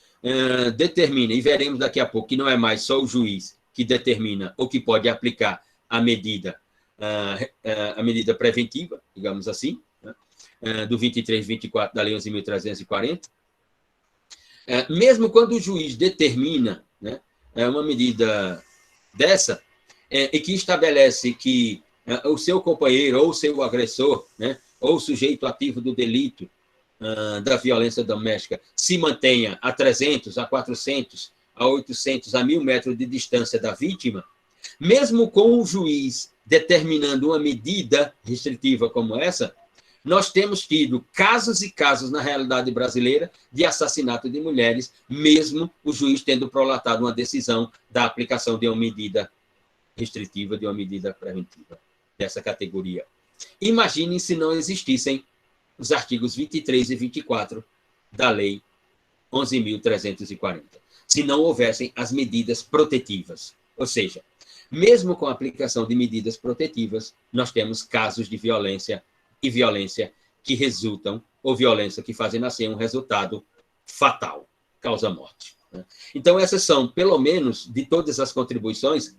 determina, e veremos daqui a pouco que não é mais só o juiz que determina ou que pode aplicar a medida preventiva, digamos assim, né, do 23 e 24 da Lei 11.340, mesmo quando o juiz determina, né, uma medida dessa, e que estabelece que o seu companheiro ou o seu agressor, né, ou o sujeito ativo do delito da violência doméstica se mantenha a 300, a 400, a 800, a 1.000 metros de distância da vítima, mesmo com o juiz determinando uma medida restritiva como essa, nós temos tido casos e casos na realidade brasileira de assassinato de mulheres, mesmo o juiz tendo prolatado uma decisão da aplicação de uma medida restritiva, de uma medida preventiva dessa categoria. Imaginem se não existissem os artigos 23 e 24 da Lei 11.340, se não houvessem as medidas protetivas. Ou seja, mesmo com a aplicação de medidas protetivas, nós temos casos de violência e violência que resultam, ou violência que fazem nascer um resultado fatal, causa morte. Então, essas são, pelo menos, de todas as contribuições,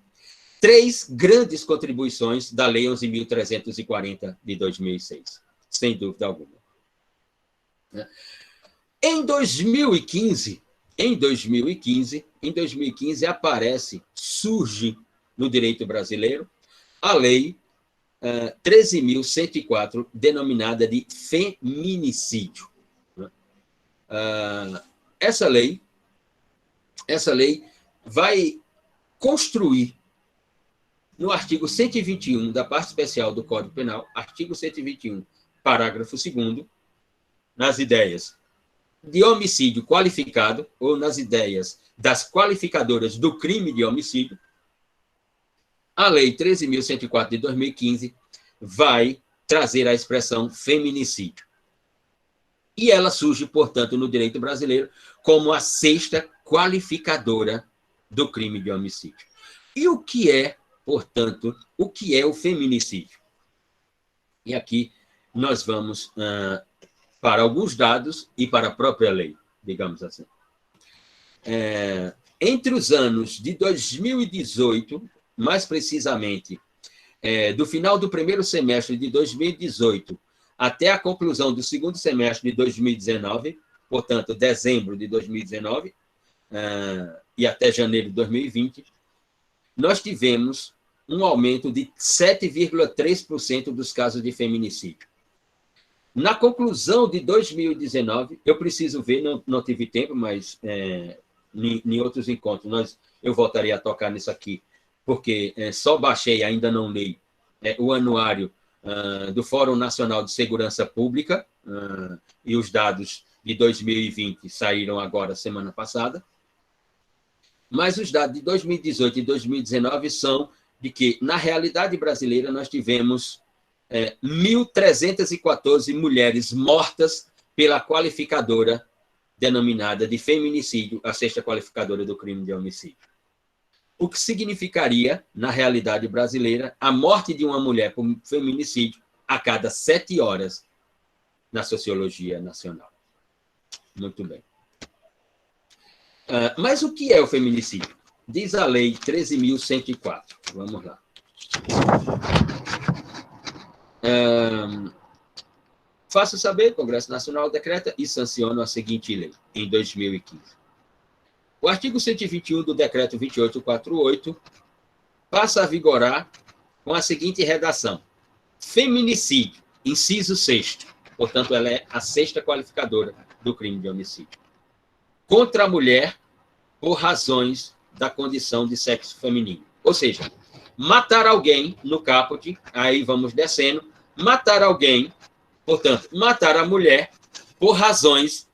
3 grandes contribuições da Lei 11.340 de 2006, sem dúvida alguma. Em 2015 surge no direito brasileiro a Lei 13.104, denominada de feminicídio. Essa lei vai construir, no artigo 121 da parte especial do Código Penal, artigo 121, parágrafo 2º, nas ideias de homicídio qualificado, ou nas ideias das qualificadoras do crime de homicídio, a Lei 13.104 de 2015 vai trazer a expressão feminicídio. E ela surge, portanto, no direito brasileiro como a 6ª qualificadora do crime de homicídio. E o que é, portanto, o que é o feminicídio? E aqui nós vamos para alguns dados e para a própria lei, digamos assim. Entre os anos de 2018, mais precisamente, do final do primeiro semestre de 2018 até a conclusão do segundo semestre de 2019, portanto, dezembro de 2019, e até janeiro de 2020, nós tivemos um aumento de 7,3% dos casos de feminicídio. Na conclusão de 2019, eu preciso ver, não tive tempo, mas em outros encontros eu voltaria a tocar nisso aqui, porque só baixei, ainda não li, o anuário do Fórum Nacional de Segurança Pública, e os dados de 2020 saíram agora, semana passada, mas os dados de 2018 e 2019 são de que, na realidade brasileira, nós tivemos 1.314 mulheres mortas pela qualificadora denominada de feminicídio, a 6ª qualificadora do crime de homicídio. O que significaria, na realidade brasileira, a morte de uma mulher por feminicídio a cada 7 horas na sociologia nacional. Muito bem. Mas o que é o feminicídio? Diz a Lei 13.104. Vamos lá. Faço saber, o Congresso Nacional decreta e sanciona a seguinte lei, em 2015. O artigo 121 do Decreto 2848 passa a vigorar com a seguinte redação: feminicídio, inciso 6º, portanto, ela é a 6ª qualificadora do crime de homicídio, contra a mulher por razões da condição de sexo feminino. Ou seja, matar alguém no caput, aí vamos descendo, matar alguém, portanto, matar a mulher por razões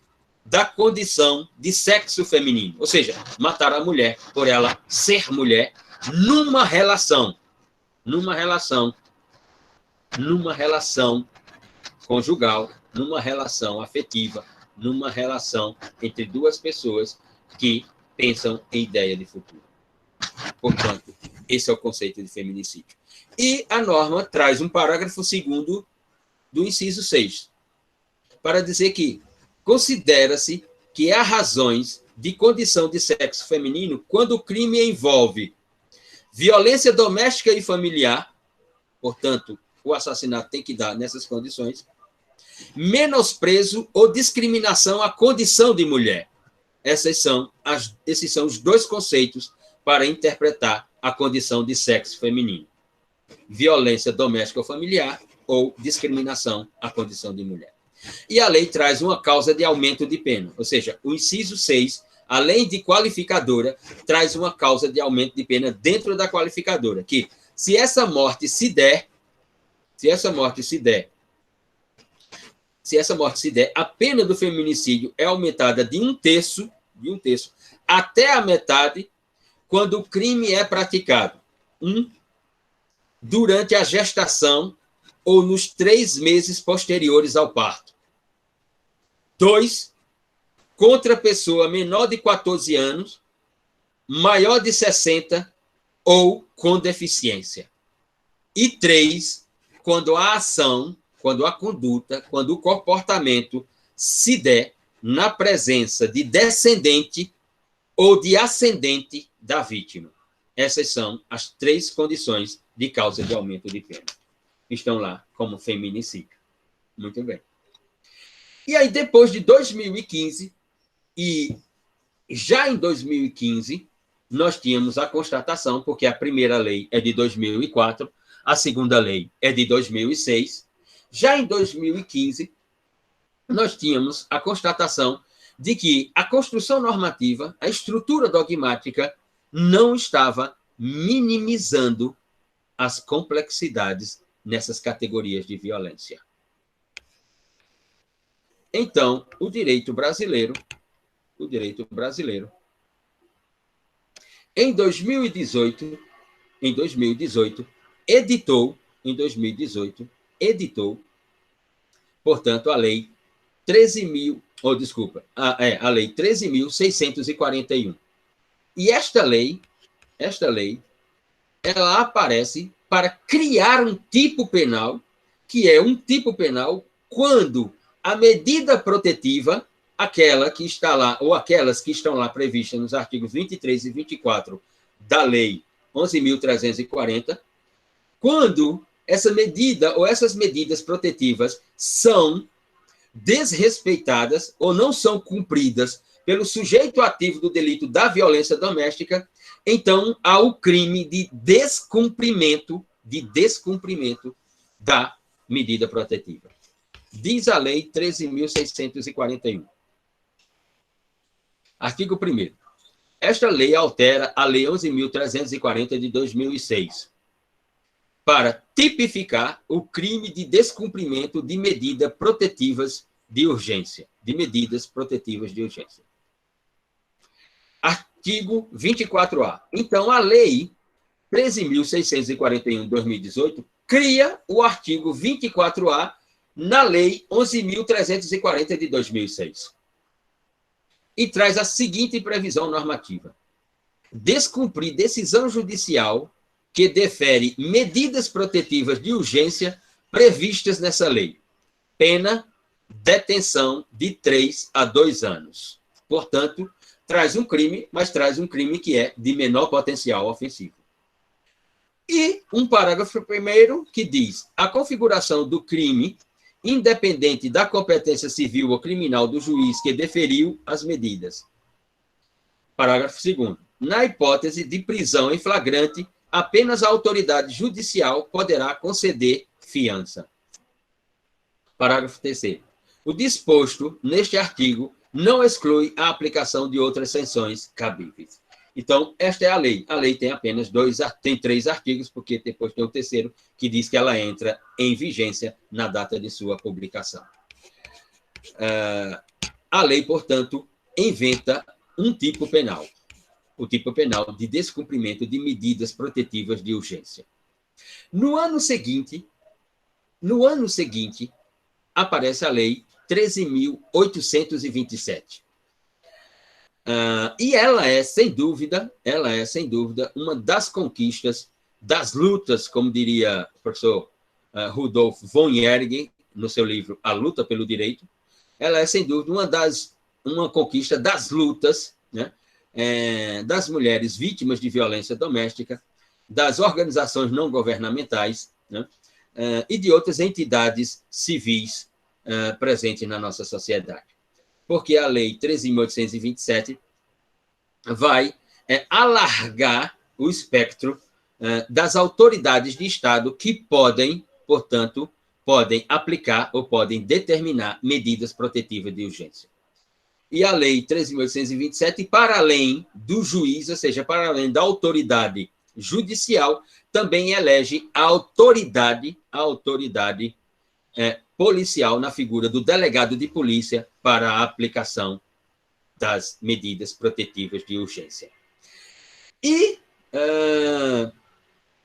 da condição de sexo feminino. Ou seja, matar a mulher por ela ser mulher numa relação conjugal, numa relação afetiva, numa relação entre duas pessoas que pensam em ideia de futuro. Portanto, esse é o conceito de feminicídio. E a norma traz um parágrafo 2º do inciso 6, para dizer que considera-se que há razões de condição de sexo feminino quando o crime envolve violência doméstica e familiar, portanto, o assassinato tem que dar nessas condições, menosprezo ou discriminação à condição de mulher. Esses são os dois conceitos para interpretar a condição de sexo feminino: violência doméstica ou familiar ou discriminação à condição de mulher. E a lei traz uma causa de aumento de pena, ou seja, o inciso 6, além de qualificadora, traz uma causa de aumento de pena dentro da qualificadora, que se essa morte se der, a pena do feminicídio é aumentada de um terço até a metade quando o crime é praticado. 1, durante a gestação ou nos 3 meses posteriores ao parto. 2, contra pessoa menor de 14 anos, maior de 60 ou com deficiência. E 3, quando a ação, quando a conduta, quando o comportamento se der na presença de descendente ou de ascendente da vítima. Essas são as 3 condições de causa de aumento de pena. Estão lá como feminicídio. Muito bem. E aí, depois de 2015, e já em 2015, nós tínhamos a constatação, porque a primeira lei é de 2004, A segunda lei é de 2006. Já em 2015, nós tínhamos a constatação de que a construção normativa, a estrutura dogmática, não estava minimizando as complexidades nessas categorias de violência. Então, o direito brasileiro, em 2018, editou, portanto, a lei 13.641. E esta lei, ela aparece para criar um tipo penal, que é um tipo penal quando a medida protetiva, aquela que está lá, ou aquelas que estão lá previstas nos artigos 23 e 24 da Lei 11.340, quando essa medida ou essas medidas protetivas são desrespeitadas ou não são cumpridas pelo sujeito ativo do delito da violência doméstica, então há o crime de descumprimento da medida protetiva. Diz a Lei 13.641. Artigo 1º. Esta lei altera a Lei 11.340 de 2006 para tipificar o crime de descumprimento de medidas protetivas de urgência. Artigo 24A. Então, a Lei 13.641 de 2018 cria o artigo 24A na Lei 11.340 de 2006. E traz a seguinte previsão normativa: descumprir decisão judicial que defere medidas protetivas de urgência previstas nessa lei. Pena, detenção de 3 a 2 anos. Portanto, traz um crime, mas traz um crime que é de menor potencial ofensivo. E um parágrafo 1º que diz: a configuração do crime, independente da competência civil ou criminal do juiz que deferiu as medidas. Parágrafo 2º. Na hipótese de prisão em flagrante, apenas a autoridade judicial poderá conceder fiança. Parágrafo 3º. O disposto neste artigo não exclui a aplicação de outras sanções cabíveis. Então, esta é a lei. A lei tem apenas 3 artigos, porque depois tem o 3º, que diz que ela entra em vigência na data de sua publicação. A lei, portanto, inventa um tipo penal, o tipo penal de descumprimento de medidas protetivas de urgência. No ano seguinte, aparece a Lei 13.827. E ela é, sem dúvida, uma das conquistas, das lutas, como diria o professor Rudolf von Jährige, no seu livro A Luta pelo Direito. Ela é, sem dúvida, uma conquista das lutas, né, das mulheres vítimas de violência doméstica, das organizações não governamentais, né, e de outras entidades civis presentes na nossa sociedade. Porque a Lei 13.827 vai alargar o espectro das autoridades de Estado que podem, portanto, aplicar ou podem determinar medidas protetivas de urgência. E a Lei 13.827, para além do juiz, ou seja, para além da autoridade judicial, também elege a autoridade policial na figura do delegado de polícia para a aplicação das medidas protetivas de urgência. E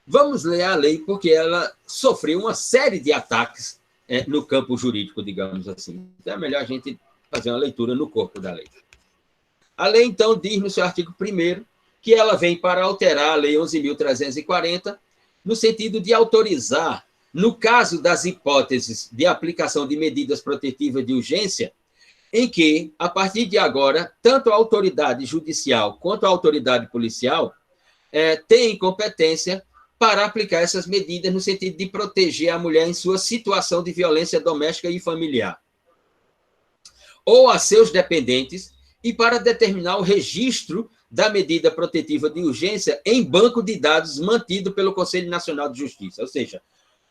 vamos ler a lei, porque ela sofreu uma série de ataques no campo jurídico, digamos assim. Então é melhor a gente fazer uma leitura no corpo da lei. A lei, então, diz no seu artigo 1º que ela vem para alterar a Lei 11.340, no sentido de autorizar, no caso das hipóteses de aplicação de medidas protetivas de urgência, em que, a partir de agora, tanto a autoridade judicial quanto a autoridade policial têm competência para aplicar essas medidas no sentido de proteger a mulher em sua situação de violência doméstica e familiar, ou a seus dependentes, e para determinar o registro da medida protetiva de urgência em banco de dados mantido pelo Conselho Nacional de Justiça. Ou seja,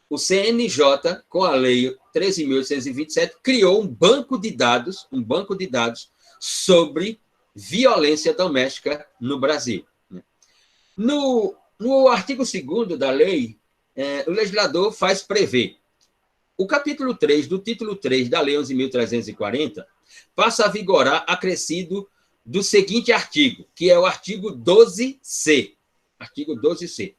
o CNJ, com a Lei 13.827, criou um banco de dados sobre violência doméstica no Brasil. No artigo 2º da lei, o legislador faz prever. O capítulo 3 do título 3 da Lei 11.340 passa a vigorar acrescido do seguinte artigo, que é o artigo 12C. Artigo 12C.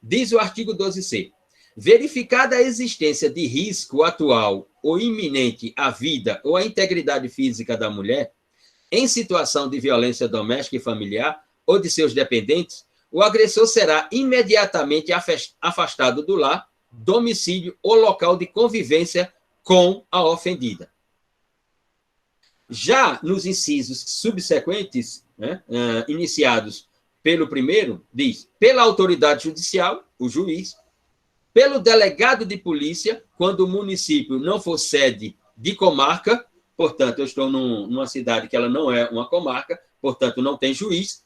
Diz o artigo 12C: verificada a existência de risco atual ou iminente à vida ou à integridade física da mulher, em situação de violência doméstica e familiar ou de seus dependentes, o agressor será imediatamente afastado do lar, domicílio ou local de convivência com a ofendida. Já nos incisos subsequentes, iniciados pelo primeiro, diz: pela autoridade judicial, o juiz, pelo delegado de polícia, quando o município não for sede de comarca, portanto, eu estou numa cidade que ela não é uma comarca, portanto, não tem juiz,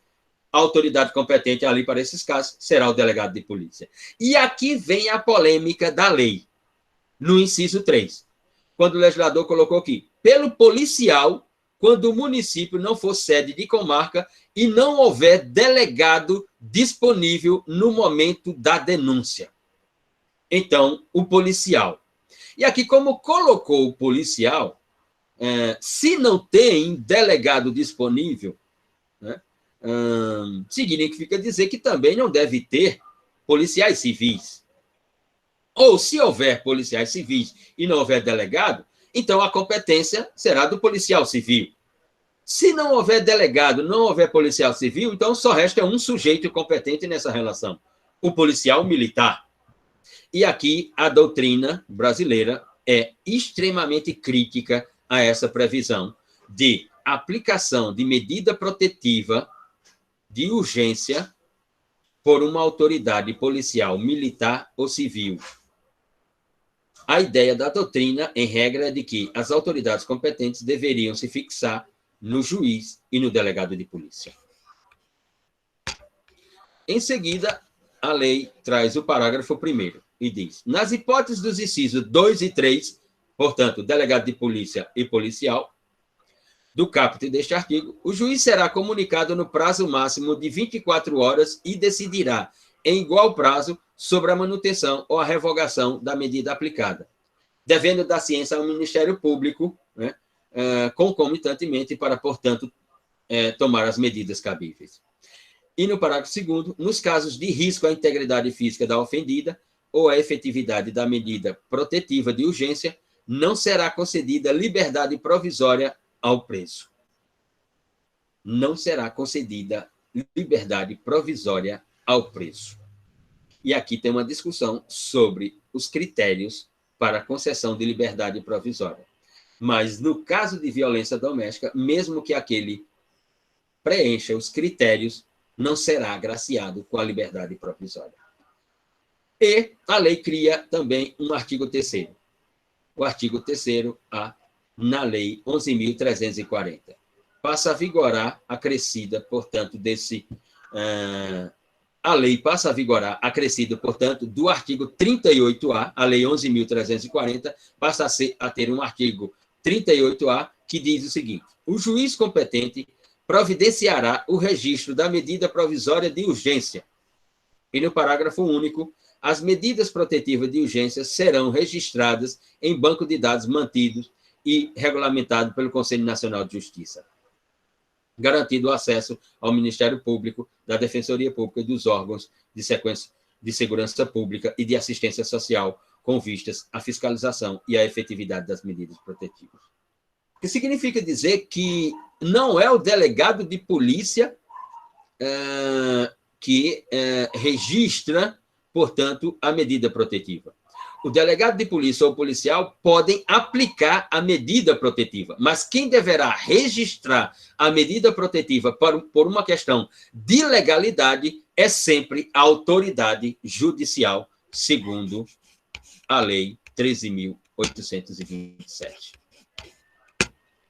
a autoridade competente ali para esses casos será o delegado de polícia. E aqui vem a polêmica da lei, no inciso 3, quando o legislador colocou aqui: pelo policial, quando o município não for sede de comarca e não houver delegado disponível no momento da denúncia. Então, o policial. E aqui, como colocou o policial, se não tem delegado disponível, significa dizer que também não deve ter policiais civis. Ou, se houver policiais civis e não houver delegado, então a competência será do policial civil. Se não houver delegado, não houver policial civil, então só resta um sujeito competente nessa relação: o policial militar. E aqui a doutrina brasileira é extremamente crítica a essa previsão de aplicação de medida protetiva de urgência por uma autoridade policial, militar ou civil. A ideia da doutrina, em regra, é de que as autoridades competentes deveriam se fixar no juiz e no delegado de polícia. Em seguida, a lei traz o parágrafo 1º e diz: nas hipóteses dos incisos 2 e 3, portanto, delegado de polícia e policial, do caput deste artigo, o juiz será comunicado no prazo máximo de 24 horas e decidirá, em igual prazo, sobre a manutenção ou a revogação da medida aplicada, devendo dar ciência ao Ministério Público, concomitantemente, para, portanto, tomar as medidas cabíveis. E no parágrafo 2º, nos casos de risco à integridade física da ofendida ou à efetividade da medida protetiva de urgência, não será concedida liberdade provisória ao preso. Não será concedida liberdade provisória ao preso. E aqui tem uma discussão sobre os critérios para a concessão de liberdade provisória. Mas, no caso de violência doméstica, mesmo que aquele preencha os critérios, não será agraciado com a liberdade provisória. E a lei cria também um artigo 3º. O artigo 3º-A, na Lei 11.340. Passa a vigorar, acrescida, portanto, a lei passa a vigorar, acrescido, portanto, do artigo 38A, a Lei 11.340, passa a ter um artigo 38A, que diz o seguinte: o juiz competente providenciará o registro da medida provisória de urgência. E no parágrafo único, as medidas protetivas de urgência serão registradas em banco de dados mantidos e regulamentado pelo Conselho Nacional de Justiça, garantido o acesso ao Ministério Público, da Defensoria Pública e dos órgãos de segurança pública e de assistência social, com vistas à fiscalização e à efetividade das medidas protetivas. O que significa dizer que não é o delegado de polícia que registra, portanto, a medida protetiva. O delegado de polícia ou policial podem aplicar a medida protetiva, mas quem deverá registrar a medida protetiva por uma questão de legalidade é sempre a autoridade judicial, segundo a Lei 13.827.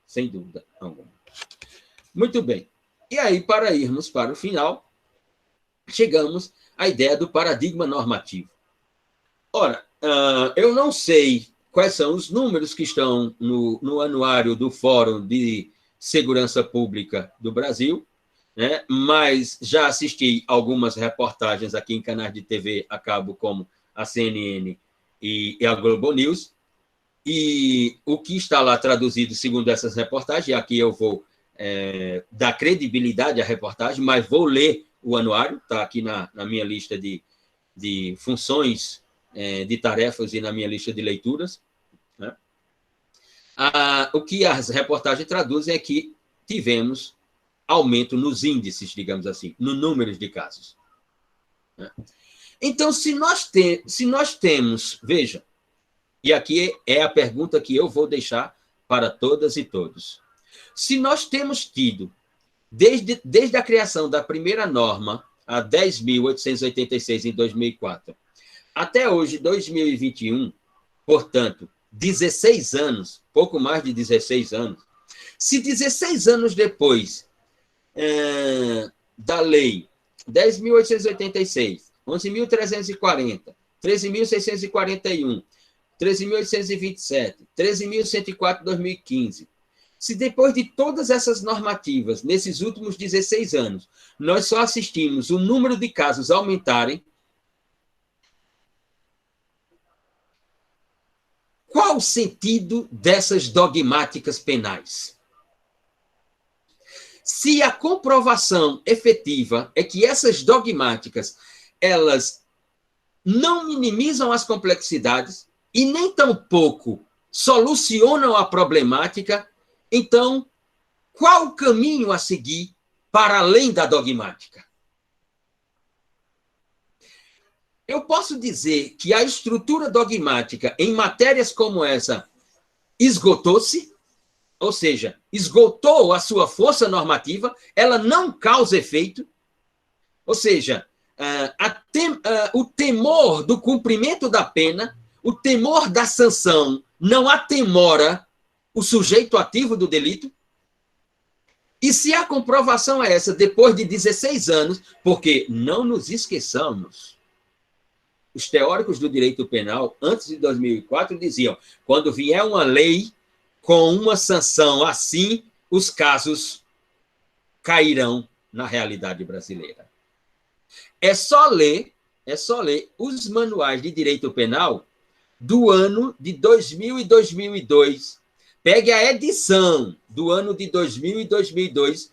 Sem dúvida alguma. Muito bem. E aí, para irmos para o final, chegamos à ideia do paradigma normativo. Ora, eu não sei quais são os números que estão no anuário do Fórum de Segurança Pública do Brasil, né? Mas já assisti algumas reportagens aqui em canais de TV a cabo, como a CNN e a Globo News, e o que está lá traduzido segundo essas reportagens, e aqui eu vou dar credibilidade à reportagem, mas vou ler o anuário, está aqui na minha lista de funções, de tarefas e na minha lista de leituras, né? O que as reportagens traduzem é que tivemos aumento nos índices, digamos assim, no número de casos, né? Então, se nós temos, veja, e aqui é a pergunta que eu vou deixar para todas e todos. Se nós temos tido, desde a criação da primeira norma, a 10.886 em 2004, até hoje, 2021, portanto, 16 anos, pouco mais de 16 anos, se 16 anos depois da lei 10.886, 11.340, 13.641, 13.827, 13.104 de 2015, se depois de todas essas normativas, nesses últimos 16 anos, nós só assistimos o número de casos aumentarem, qual o sentido dessas dogmáticas penais? Se a comprovação efetiva é que essas dogmáticas, elas não minimizam as complexidades e nem tampouco solucionam a problemática, então, qual o caminho a seguir para além da dogmática? Eu posso dizer que a estrutura dogmática em matérias como essa esgotou-se, ou seja, esgotou a sua força normativa, ela não causa efeito, ou seja, o temor do cumprimento da pena, o temor da sanção não atemora o sujeito ativo do delito. E se a comprovação é essa, depois de 16 anos, porque não nos esqueçamos, os teóricos do direito penal, antes de 2004, diziam, quando vier uma lei com uma sanção assim, os casos cairão na realidade brasileira. É só ler os manuais de direito penal do ano de 2000 e 2002. Pegue a edição do ano de 2000 e 2002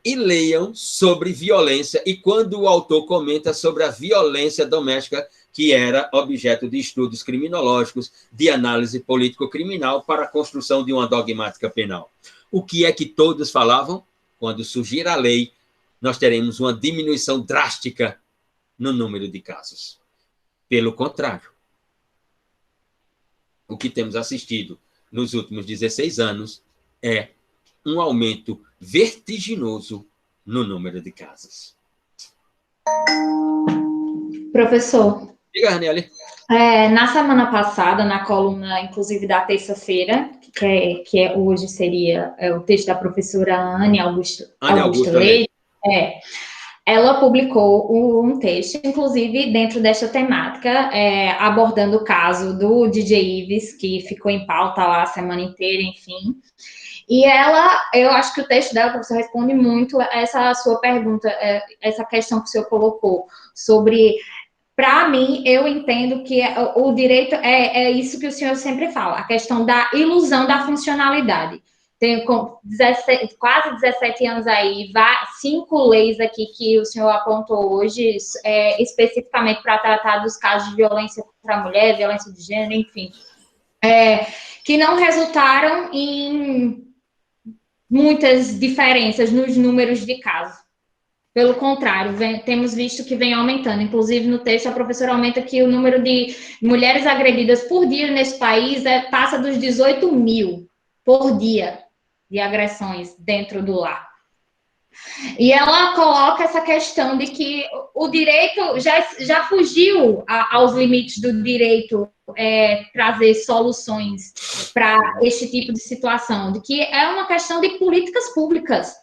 e leiam sobre violência, e quando o autor comenta sobre a violência doméstica, que era objeto de estudos criminológicos, de análise político-criminal para a construção de uma dogmática penal. O que é que todos falavam? Quando surgir a lei, nós teremos uma diminuição drástica no número de casos. Pelo contrário, o que temos assistido nos últimos 16 anos é um aumento vertiginoso no número de casos. Professor. Diga, Arnelli. Na semana passada, na coluna, inclusive, da terça-feira, que hoje seria o texto da professora Anne Augusta Leite, ela publicou um texto, inclusive, dentro desta temática, abordando o caso do DJ Ives, que ficou em pauta lá a semana inteira, enfim. E eu acho que o texto dela, professor, responde muito a essa sua pergunta, essa questão que o senhor colocou sobre... Para mim, eu entendo que o direito é isso que o senhor sempre fala, a questão da ilusão da funcionalidade. Tenho quase 17 anos aí, 5 leis aqui que o senhor apontou hoje, especificamente para tratar dos casos de violência contra a mulher, violência de gênero, enfim, que não resultaram em muitas diferenças nos números de casos. Pelo contrário, temos visto que vem aumentando. Inclusive, no texto, a professora aumenta que o número de mulheres agredidas por dia nesse país passa dos 18 mil por dia de agressões dentro do lar. E ela coloca essa questão de que o direito já fugiu aos limites do direito trazer soluções para este tipo de situação, de que é uma questão de políticas públicas.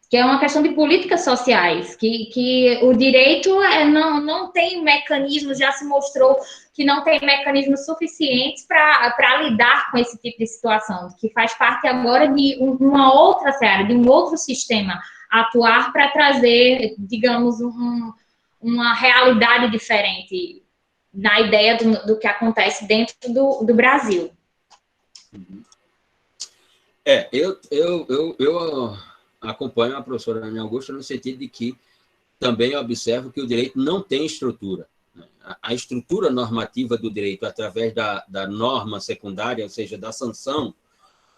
que é uma questão de políticas sociais, que o direito não tem mecanismos, já se mostrou que não tem mecanismos suficientes para lidar com esse tipo de situação, que faz parte agora de uma outra seara, de um outro sistema atuar para trazer, digamos, uma realidade diferente na ideia do que acontece dentro do Brasil. Eu acompanho a professora Ana Augusta no sentido de que também observo que o direito não tem estrutura. A estrutura normativa do direito, através da norma secundária, ou seja, da sanção,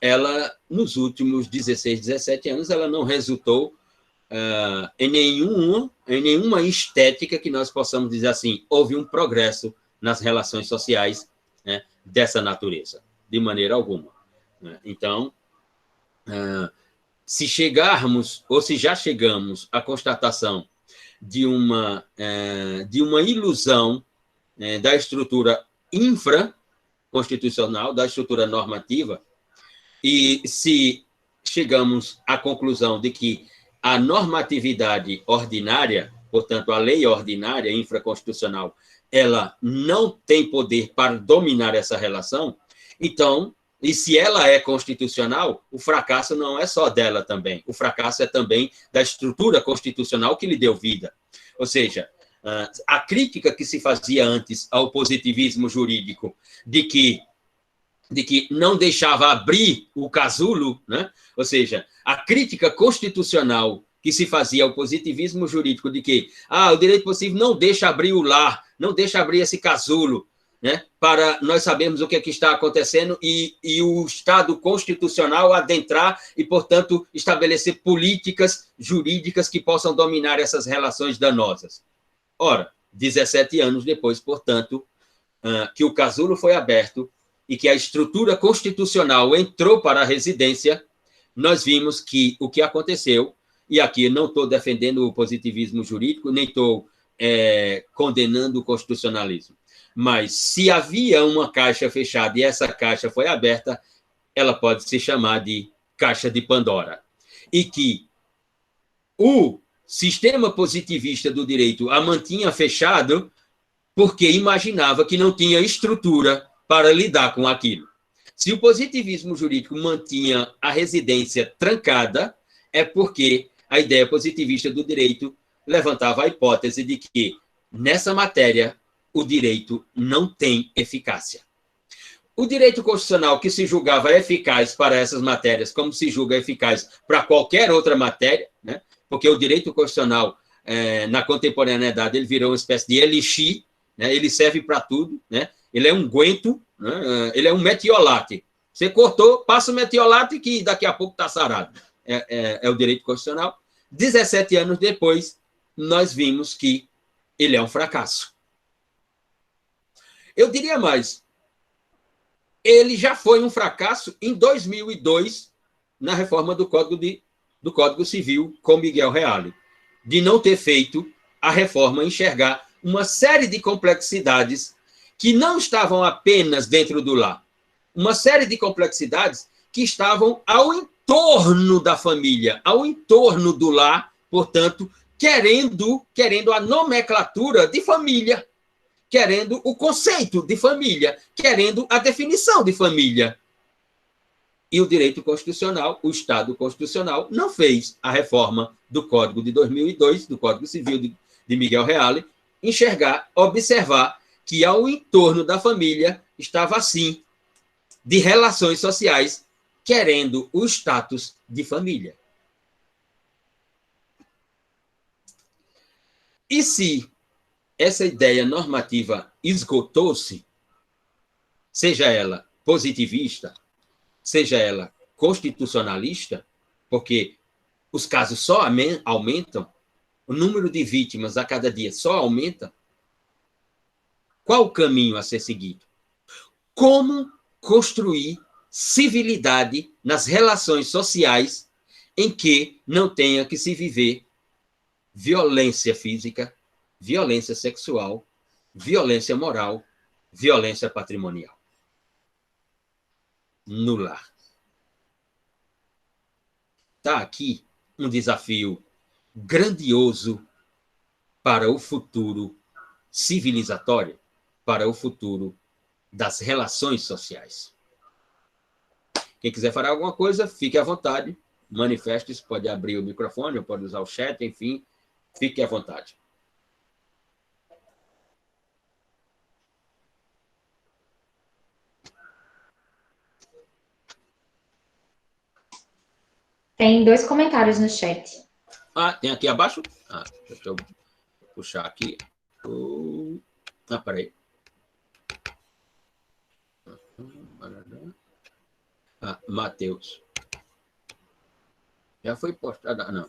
ela, nos últimos 16, 17 anos, ela não resultou em nenhuma estética que nós possamos dizer assim, houve um progresso nas relações sociais, né, dessa natureza, de maneira alguma. Então, se chegarmos, ou se já chegamos à constatação de uma ilusão da estrutura infraconstitucional, da estrutura normativa, e se chegamos à conclusão de que a normatividade ordinária, portanto, a lei ordinária infraconstitucional, ela não tem poder para dominar essa relação, então, e se ela é constitucional, o fracasso não é só dela também, o fracasso é também da estrutura constitucional que lhe deu vida. Ou seja, a crítica que se fazia antes ao positivismo jurídico de que não deixava abrir o casulo, né? Ou seja, a crítica constitucional que se fazia ao positivismo jurídico de que o direito positivo não deixa abrir o lar, não deixa abrir esse casulo, né? Para nós sabermos o que é que está acontecendo e o Estado constitucional adentrar e, portanto, estabelecer políticas jurídicas que possam dominar essas relações danosas. Ora, 17 anos depois, portanto, que o casulo foi aberto e que a estrutura constitucional entrou para a residência, nós vimos que o que aconteceu, e aqui não estou defendendo o positivismo jurídico, nem estou condenando o constitucionalismo, mas se havia uma caixa fechada e essa caixa foi aberta, ela pode se chamar de caixa de Pandora. E que o sistema positivista do direito a mantinha fechado porque imaginava que não tinha estrutura para lidar com aquilo. Se o positivismo jurídico mantinha a residência trancada, é porque a ideia positivista do direito levantava a hipótese de que, nessa matéria, o direito não tem eficácia. O direito constitucional que se julgava eficaz para essas matérias, como se julga eficaz para qualquer outra matéria, né? Porque o direito constitucional, na contemporaneidade, ele virou uma espécie de elixir, né? Ele serve para tudo, né? Ele é um guento, né? Ele é um metiolate. Você cortou, passa o metiolate que daqui a pouco está sarado. É o direito constitucional. 17 anos depois, nós vimos que ele é um fracasso. Eu diria mais, ele já foi um fracasso em 2002, na reforma do Código Civil com Miguel Reale, de não ter feito a reforma enxergar uma série de complexidades que não estavam apenas dentro do lar, uma série de complexidades que estavam ao entorno da família, ao entorno do lar, portanto, querendo a nomenclatura de família, querendo o conceito de família, querendo a definição de família. E o direito constitucional, o Estado constitucional, não fez a reforma do Código de 2002, do Código Civil de Miguel Reale, enxergar, observar que ao entorno da família estava, assim, de relações sociais, querendo o status de família. E se essa ideia normativa esgotou-se, seja ela positivista, seja ela constitucionalista, porque os casos só aumentam, o número de vítimas a cada dia só aumenta, qual o caminho a ser seguido? Como construir civilidade nas relações sociais em que não tenha que se viver violência física, violência sexual, violência moral, violência patrimonial no lar. Está aqui um desafio grandioso para o futuro civilizatório, para o futuro das relações sociais. Quem quiser falar alguma coisa, fique à vontade, manifeste-se, pode abrir o microfone, ou pode usar o chat, enfim, fique à vontade. Tem 2 comentários no chat. Tem aqui abaixo? Deixa eu puxar aqui. Peraí. Matheus. Já foi postada, não.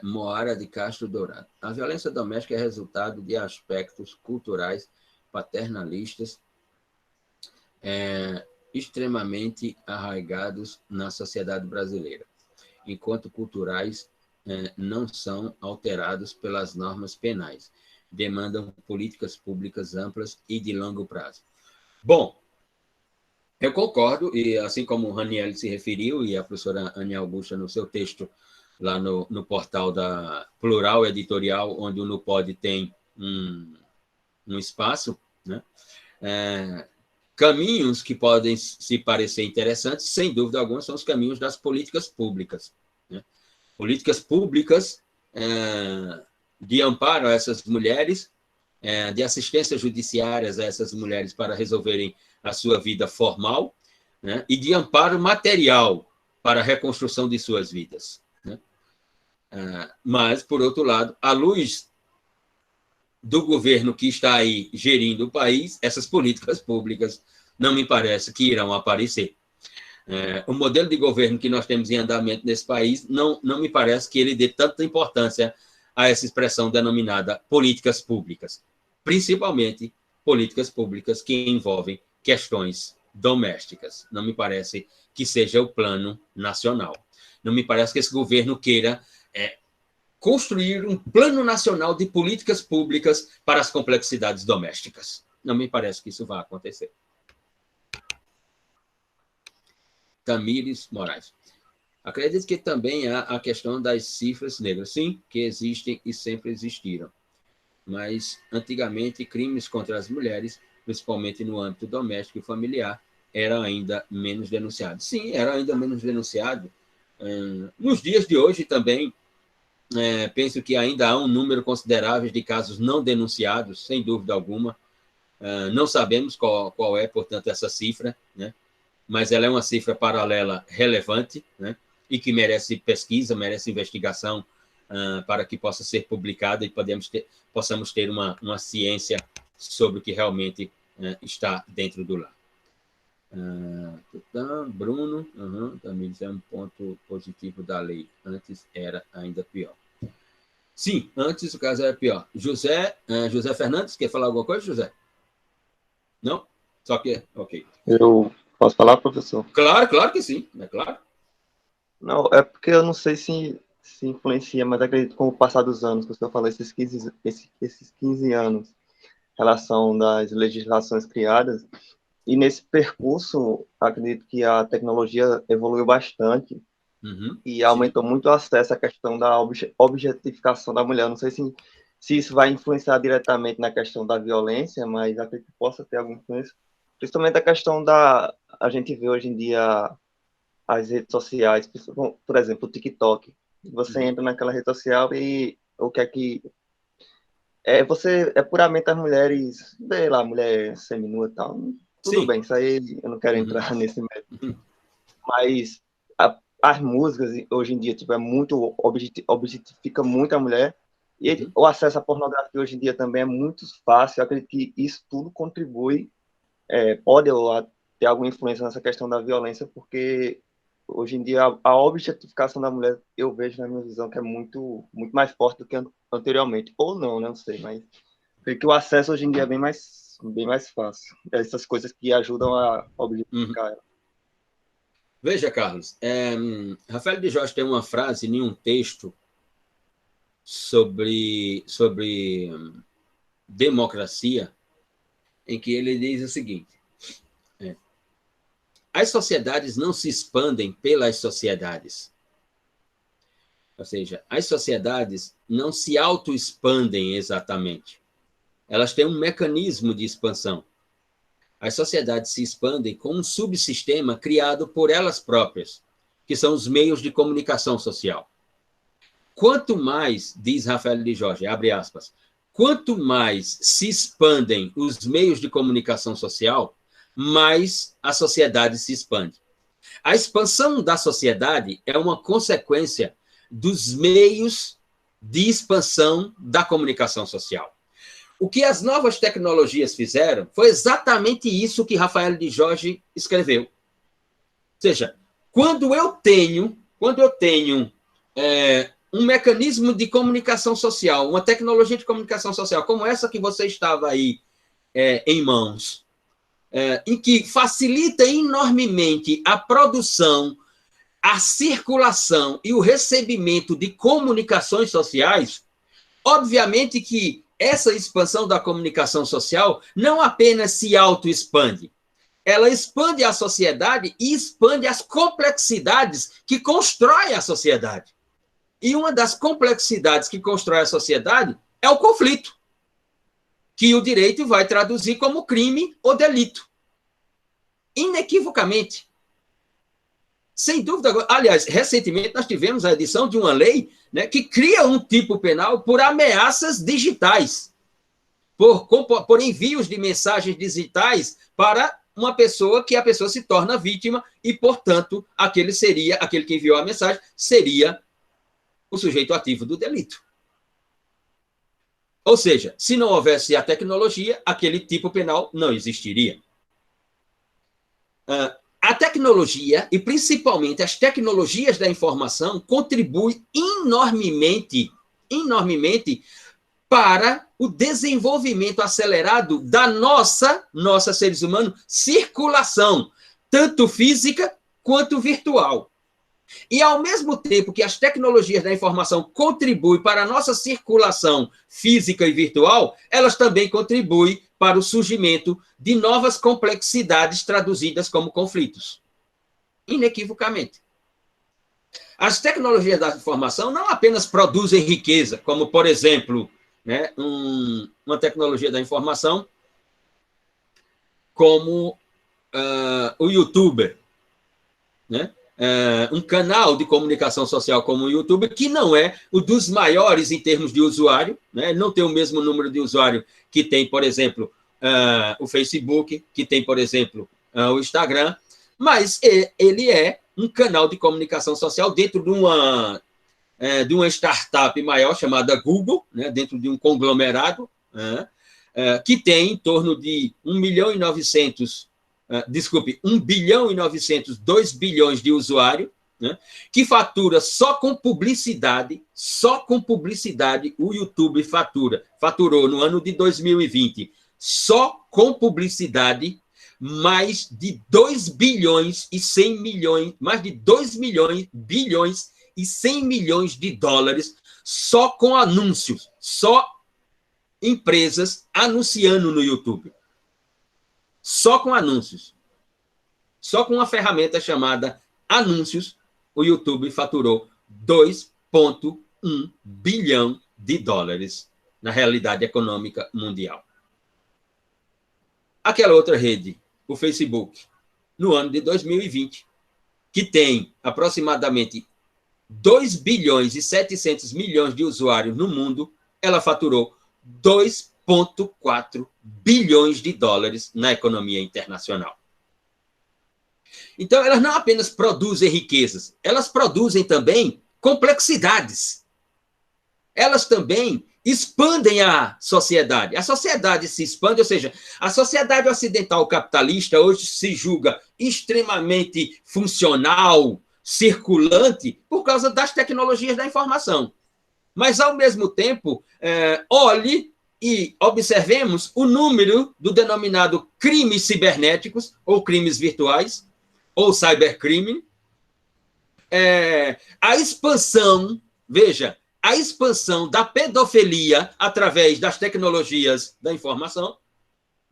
Moara de Castro Dourado. A violência doméstica é resultado de aspectos culturais paternalistas extremamente arraigados na sociedade brasileira, enquanto culturais não são alterados pelas normas penais. Demandam políticas públicas amplas e de longo prazo. Bom, eu concordo, e assim como o Raniel se referiu, e a professora Ana Augusta no seu texto, lá no portal da Plural Editorial, onde o NUPOD tem um espaço, né? Caminhos que podem se parecer interessantes, sem dúvida alguma, são os caminhos das políticas públicas. Né? Políticas públicas de amparo a essas mulheres, de assistência judiciárias a essas mulheres para resolverem a sua vida formal, né? E de amparo material para a reconstrução de suas vidas. Né? Mas, por outro lado, à luz do governo que está aí gerindo o país, essas políticas públicas não me parece que irão aparecer. O modelo de governo que nós temos em andamento nesse país não me parece que ele dê tanta importância a essa expressão denominada políticas públicas, principalmente políticas públicas que envolvem questões domésticas. Não me parece que seja o plano nacional. Não me parece que esse governo queira construir um plano nacional de políticas públicas para as complexidades domésticas. Não me parece que isso vá acontecer. Tamires Moraes. Acredito que também há a questão das cifras negras. Sim, que existem e sempre existiram. Mas, antigamente, crimes contra as mulheres, principalmente no âmbito doméstico e familiar, eram ainda menos denunciados. Sim, era ainda menos denunciado. Nos dias de hoje também, penso que ainda há um número considerável de casos não denunciados, sem dúvida alguma. Não sabemos qual é, portanto, essa cifra, né? Mas ela é uma cifra paralela relevante, né? E que merece pesquisa, merece investigação para que possa ser publicada e possamos ter uma ciência sobre o que realmente está dentro do lar. Bruno, também isso é um ponto positivo da lei. Antes era ainda pior. Sim, antes o caso era pior. José Fernandes, quer falar alguma coisa, José? Não? Só que, ok. Eu posso falar, professor? Claro que sim, é claro. Não, é porque eu não sei se influencia, mas acredito que com o passar dos anos, que o senhor falou, esses 15 anos, em relação das legislações criadas, e nesse percurso, acredito que a tecnologia evoluiu bastante e aumentou muito o acesso à questão da objetificação da mulher. Não sei se isso vai influenciar diretamente na questão da violência, mas acredito que possa ter alguma influência, principalmente a questão a gente vê hoje em dia as redes sociais, por exemplo, o TikTok. Você entra naquela rede social e o que é que você puramente as mulheres, vê lá, mulher seminua e tal. Tudo Sim. bem, isso aí eu não quero entrar nesse método. Mas as músicas hoje em dia tipo, muito objetifica muito a mulher. E o acesso à pornografia hoje em dia também é muito fácil. Eu acredito que isso tudo contribui, pode ter alguma influência nessa questão da violência, porque hoje em dia a objetificação da mulher, eu vejo na minha visão que é muito mais forte do que anteriormente. Ou não, não sei, mas porque o acesso hoje em dia é bem mais fácil. Essas coisas que ajudam a objetificar ela. Veja, Carlos, Rafael de Jorge tem uma frase em um texto sobre democracia, em que ele diz o seguinte: as sociedades não se expandem pelas sociedades. Ou seja, as sociedades não se autoexpandem exatamente. Elas têm um mecanismo de expansão. As sociedades se expandem com um subsistema criado por elas próprias, que são os meios de comunicação social. Quanto mais, diz Rafael de Jorge, abre aspas, quanto mais se expandem os meios de comunicação social, mais a sociedade se expande. A expansão da sociedade é uma consequência dos meios de expansão da comunicação social. O que as novas tecnologias fizeram foi exatamente isso que Rafael de Jorge escreveu. Ou seja, quando eu tenho um mecanismo de comunicação social, uma tecnologia de comunicação social, como essa que você estava aí em mãos, em que facilita enormemente a produção, a circulação e o recebimento de comunicações sociais, obviamente que essa expansão da comunicação social não apenas se autoexpande, ela expande a sociedade e expande as complexidades que constroem a sociedade. E uma das complexidades que constrói a sociedade é o conflito, que o direito vai traduzir como crime ou delito. Inequivocamente. Sem dúvida. Aliás, recentemente nós tivemos a edição de uma lei, né, que cria um tipo penal por ameaças digitais, por envios de mensagens digitais para uma pessoa que a pessoa se torna vítima e, portanto, aquele que enviou a mensagem seria o sujeito ativo do delito. Ou seja, se não houvesse a tecnologia, aquele tipo penal não existiria. A tecnologia, e principalmente as tecnologias da informação, contribuem enormemente para o desenvolvimento acelerado da nossa seres humanos, circulação, tanto física quanto virtual. E, ao mesmo tempo que as tecnologias da informação contribuem para a nossa circulação física e virtual, elas também contribuem para o surgimento de novas complexidades traduzidas como conflitos. Inequivocamente. As tecnologias da informação não apenas produzem riqueza, como, por exemplo, né, uma tecnologia da informação como o YouTuber, né? Um canal de comunicação social como o YouTube, que não é o dos maiores em termos de usuário, né? Não tem o mesmo número de usuário que tem, por exemplo, o Facebook, que tem, por exemplo, o Instagram, mas ele é um canal de comunicação social dentro de uma startup maior chamada Google, né? Dentro de um conglomerado, que tem em torno de 1 bilhão e 900, 2 bilhões de usuários, né, que fatura só com publicidade, o YouTube faturou no ano de 2020, só com publicidade, mais de 2 bilhões e 100 milhões, mais de 2 bilhões e 100 milhões de dólares, só com anúncios, só empresas anunciando no YouTube. Só com anúncios. Só com uma ferramenta chamada anúncios, o YouTube faturou 2,1 bilhão de dólares na realidade econômica mundial. Aquela outra rede, o Facebook, no ano de 2020, que tem aproximadamente 2 bilhões e 700 milhões de usuários no mundo, ela faturou 2,4 bilhões de dólares na economia internacional. Então, elas não apenas produzem riquezas, elas produzem também complexidades. Elas também expandem a sociedade. A sociedade se expande, ou seja, a sociedade ocidental capitalista hoje se julga extremamente funcional, circulante, por causa das tecnologias da informação. Mas, ao mesmo tempo, olhe e observemos o número do denominado crimes cibernéticos, ou crimes virtuais, ou cybercrime. A expansão, veja, a expansão da pedofilia através das tecnologias da informação,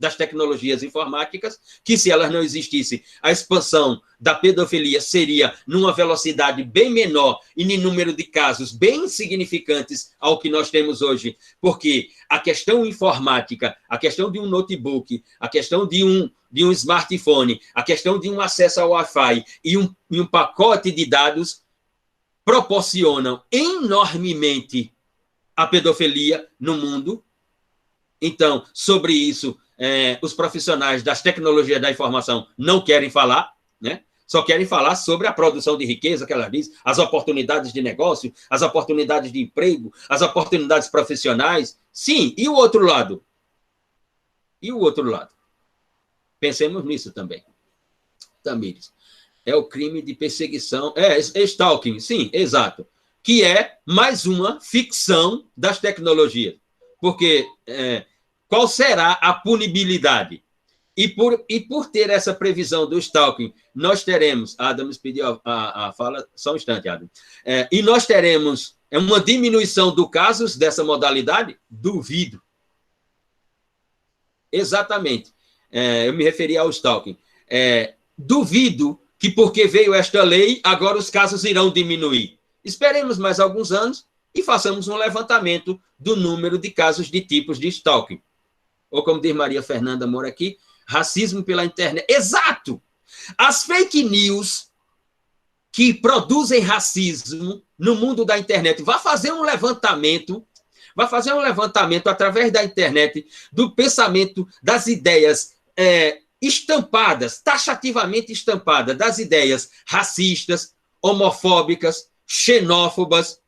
das tecnologias informáticas, que se elas não existissem, a expansão da pedofilia seria numa velocidade bem menor e em número de casos bem insignificantes ao que nós temos hoje, porque a questão informática, a questão de um notebook, a questão de um smartphone, a questão de um acesso ao Wi-Fi e um pacote de dados proporcionam enormemente a pedofilia no mundo. Então, sobre isso, os profissionais das tecnologias da informação não querem falar, né? Só querem falar sobre a produção de riqueza, que ela diz, as oportunidades de negócio, as oportunidades de emprego, as oportunidades profissionais. Sim, e o outro lado? E o outro lado? Pensemos nisso também. Tamires, é o crime de perseguição, stalking, sim, exato, que é mais uma ficção das tecnologias. Porque qual será a punibilidade? E por ter essa previsão do stalking, nós teremos... Adams pediu a fala, só um instante, Adam. E nós teremos uma diminuição dos casos dessa modalidade? Duvido. Exatamente. Eu me referi ao stalking. Duvido que, porque veio esta lei, agora os casos irão diminuir. Esperemos mais alguns anos e façamos um levantamento do número de casos de tipos de stalking. Ou, como diz Maria Fernanda Moura aqui, racismo pela internet. Exato! As fake news que produzem racismo no mundo da internet, vai fazer um levantamento através da internet do pensamento, das ideias estampadas, taxativamente estampadas, das ideias racistas, homofóbicas, xenófobas.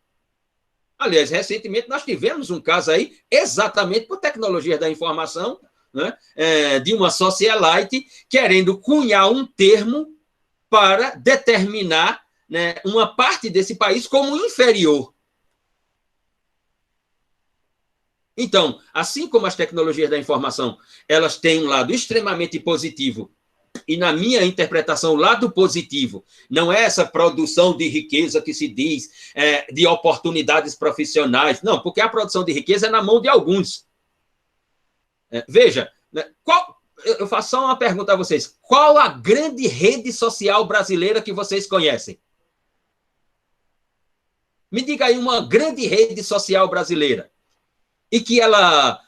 Aliás, recentemente nós tivemos um caso aí, exatamente por tecnologia da informação, né, de uma socialite querendo cunhar um termo para determinar, né, uma parte desse país como inferior. Então, assim como as tecnologias da informação, elas têm um lado extremamente positivo, e na minha interpretação, o lado positivo não é essa produção de riqueza que se diz, de oportunidades profissionais, não, porque a produção de riqueza é na mão de alguns. Veja, eu faço só uma pergunta a vocês, qual a grande rede social brasileira que vocês conhecem? Me diga aí uma grande rede social brasileira. E que ela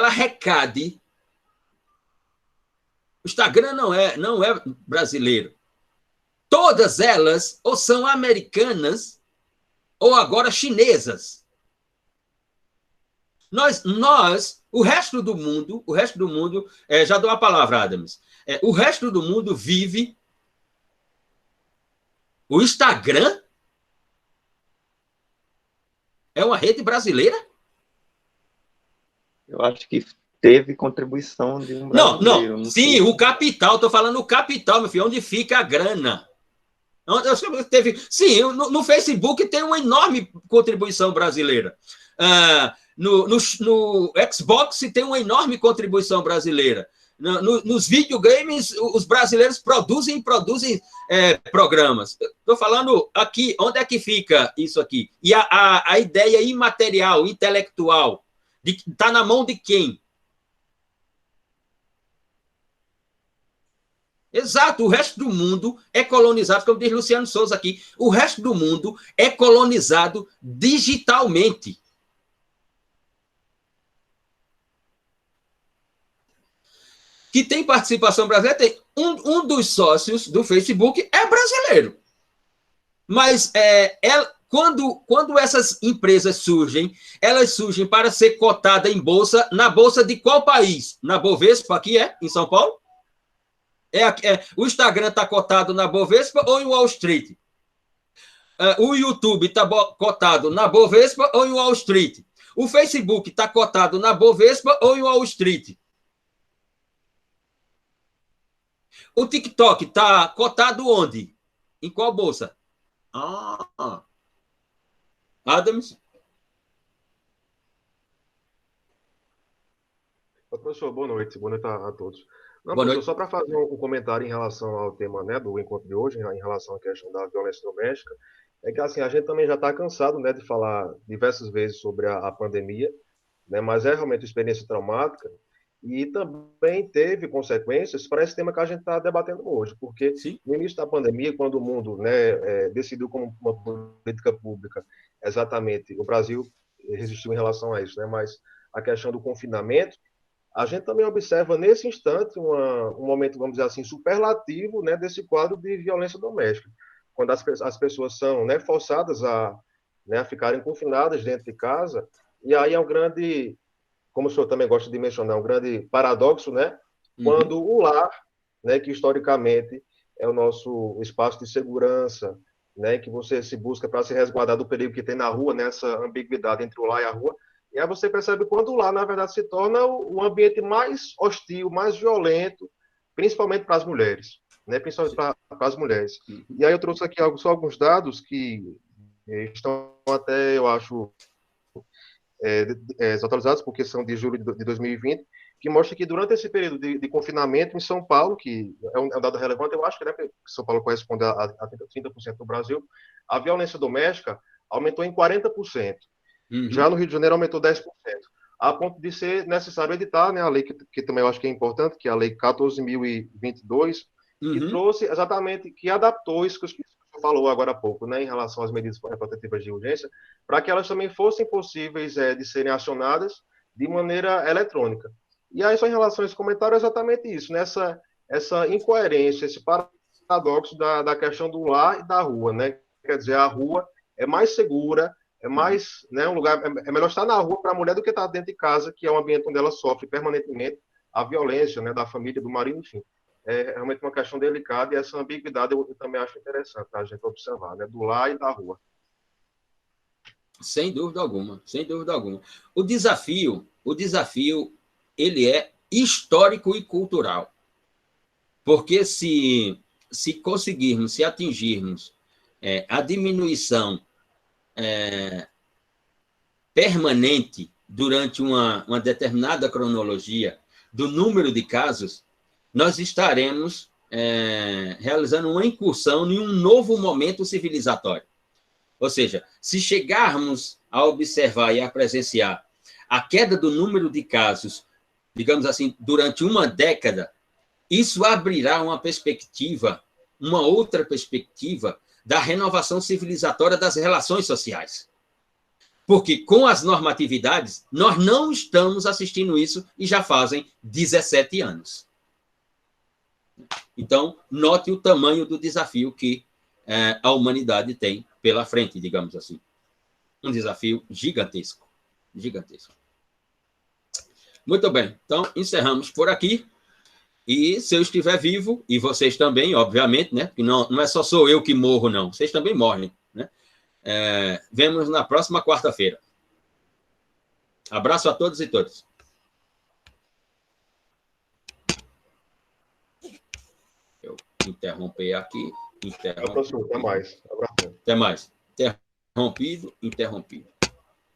arrecade. O Instagram não é brasileiro. Todas elas ou são americanas ou agora chinesas. O resto do mundo, já dou a palavra, Adams, o resto do mundo vive. O Instagram é uma rede brasileira? Eu acho que teve contribuição de um brasileiro. Não, sim, o capital, estou falando o capital, meu filho, onde fica a grana. Sim, no Facebook tem uma enorme contribuição brasileira. No Xbox tem uma enorme contribuição brasileira. Nos videogames, os brasileiros produzem programas. Estou falando aqui, onde é que fica isso aqui? E a ideia imaterial, intelectual, está na mão de quem? Exato, o resto do mundo é colonizado, como diz Luciano Souza aqui, o resto do mundo é colonizado digitalmente. Que tem participação brasileira, tem um dos sócios do Facebook é brasileiro. Mas quando essas empresas surgem, elas surgem para ser cotada em bolsa, na bolsa de qual país? Na Bovespa, aqui em São Paulo? O Instagram está cotado na Bovespa ou em Wall Street? O YouTube está cotado na Bovespa ou em Wall Street? O Facebook está cotado na Bovespa ou em Wall Street? O TikTok está cotado onde? Em qual bolsa? Adams? Professor, boa noite a todos. Não, professor, só para fazer um comentário em relação ao tema, né, do encontro de hoje, em relação à questão da violência doméstica, é que assim, a gente também já está cansado, né, de falar diversas vezes sobre a pandemia, né, mas é realmente uma experiência traumática e também teve consequências para esse tema que a gente está debatendo hoje, porque Sim. no início da pandemia, quando o mundo, né, decidiu como uma política pública, exatamente, o Brasil resistiu em relação a isso, né, mas a questão do confinamento, a gente também observa nesse instante um momento, vamos dizer assim, superlativo, né, desse quadro de violência doméstica, quando as pessoas são, né, forçadas a, né, a ficarem confinadas dentro de casa, e aí é um grande, como o senhor também gosta de mencionar, um grande paradoxo, né, quando o lar, né, que historicamente é o nosso espaço de segurança, né, que você se busca para se resguardar do perigo que tem na rua, nessa ambiguidade entre o lar e a rua, e aí você percebe quando lá, na verdade, se torna o ambiente mais hostil, mais violento, principalmente para as mulheres, né? Principalmente para as mulheres. E aí eu trouxe aqui só alguns dados que estão até, eu acho, desatualizados, porque são de julho de 2020, que mostra que durante esse período de confinamento em São Paulo, que é um dado relevante, eu acho que, né, São Paulo corresponde a 30% do Brasil, a violência doméstica aumentou em 40%. Já no Rio de Janeiro aumentou 10%, a ponto de ser necessário editar, né, a lei que também eu acho que é importante, que é a Lei 14.022, que trouxe exatamente, que adaptou isso que o senhor falou agora há pouco, né, em relação às medidas protetivas de urgência, para que elas também fossem possíveis de serem acionadas de maneira eletrônica. E aí, só em relação a esse comentário, é exatamente isso, né, essa incoerência, esse paradoxo da questão do lar e da rua, né? Quer dizer, a rua é mais segura, é mais, né, um lugar, é melhor estar na rua para a mulher do que estar dentro de casa, que é um ambiente onde ela sofre permanentemente a violência, né, da família, do marido, enfim. É realmente uma questão delicada e essa ambiguidade eu também acho interessante a gente observar, né, do lar e da rua. Sem dúvida alguma, sem dúvida alguma. O desafio, ele é histórico e cultural. Porque se conseguirmos, se atingirmos a diminuição permanente durante uma determinada cronologia do número de casos, nós estaremos realizando uma incursão em um novo momento civilizatório. Ou seja, se chegarmos a observar e a presenciar a queda do número de casos, digamos assim, durante uma década, isso abrirá uma perspectiva, uma outra perspectiva da renovação civilizatória das relações sociais. Porque com as normatividades, nós não estamos assistindo isso e já fazem 17 anos. Então, note o tamanho do desafio que a humanidade tem pela frente, digamos assim. Um desafio gigantesco. Gigantesco. Muito bem. Então, encerramos por aqui. E se eu estiver vivo, e vocês também, obviamente, né? Porque não é só sou eu que morro, não. Vocês também morrem, né? Vemos na próxima quarta-feira. Abraço a todos e todas. Eu interromper aqui. Até mais. Até mais. Interrompido.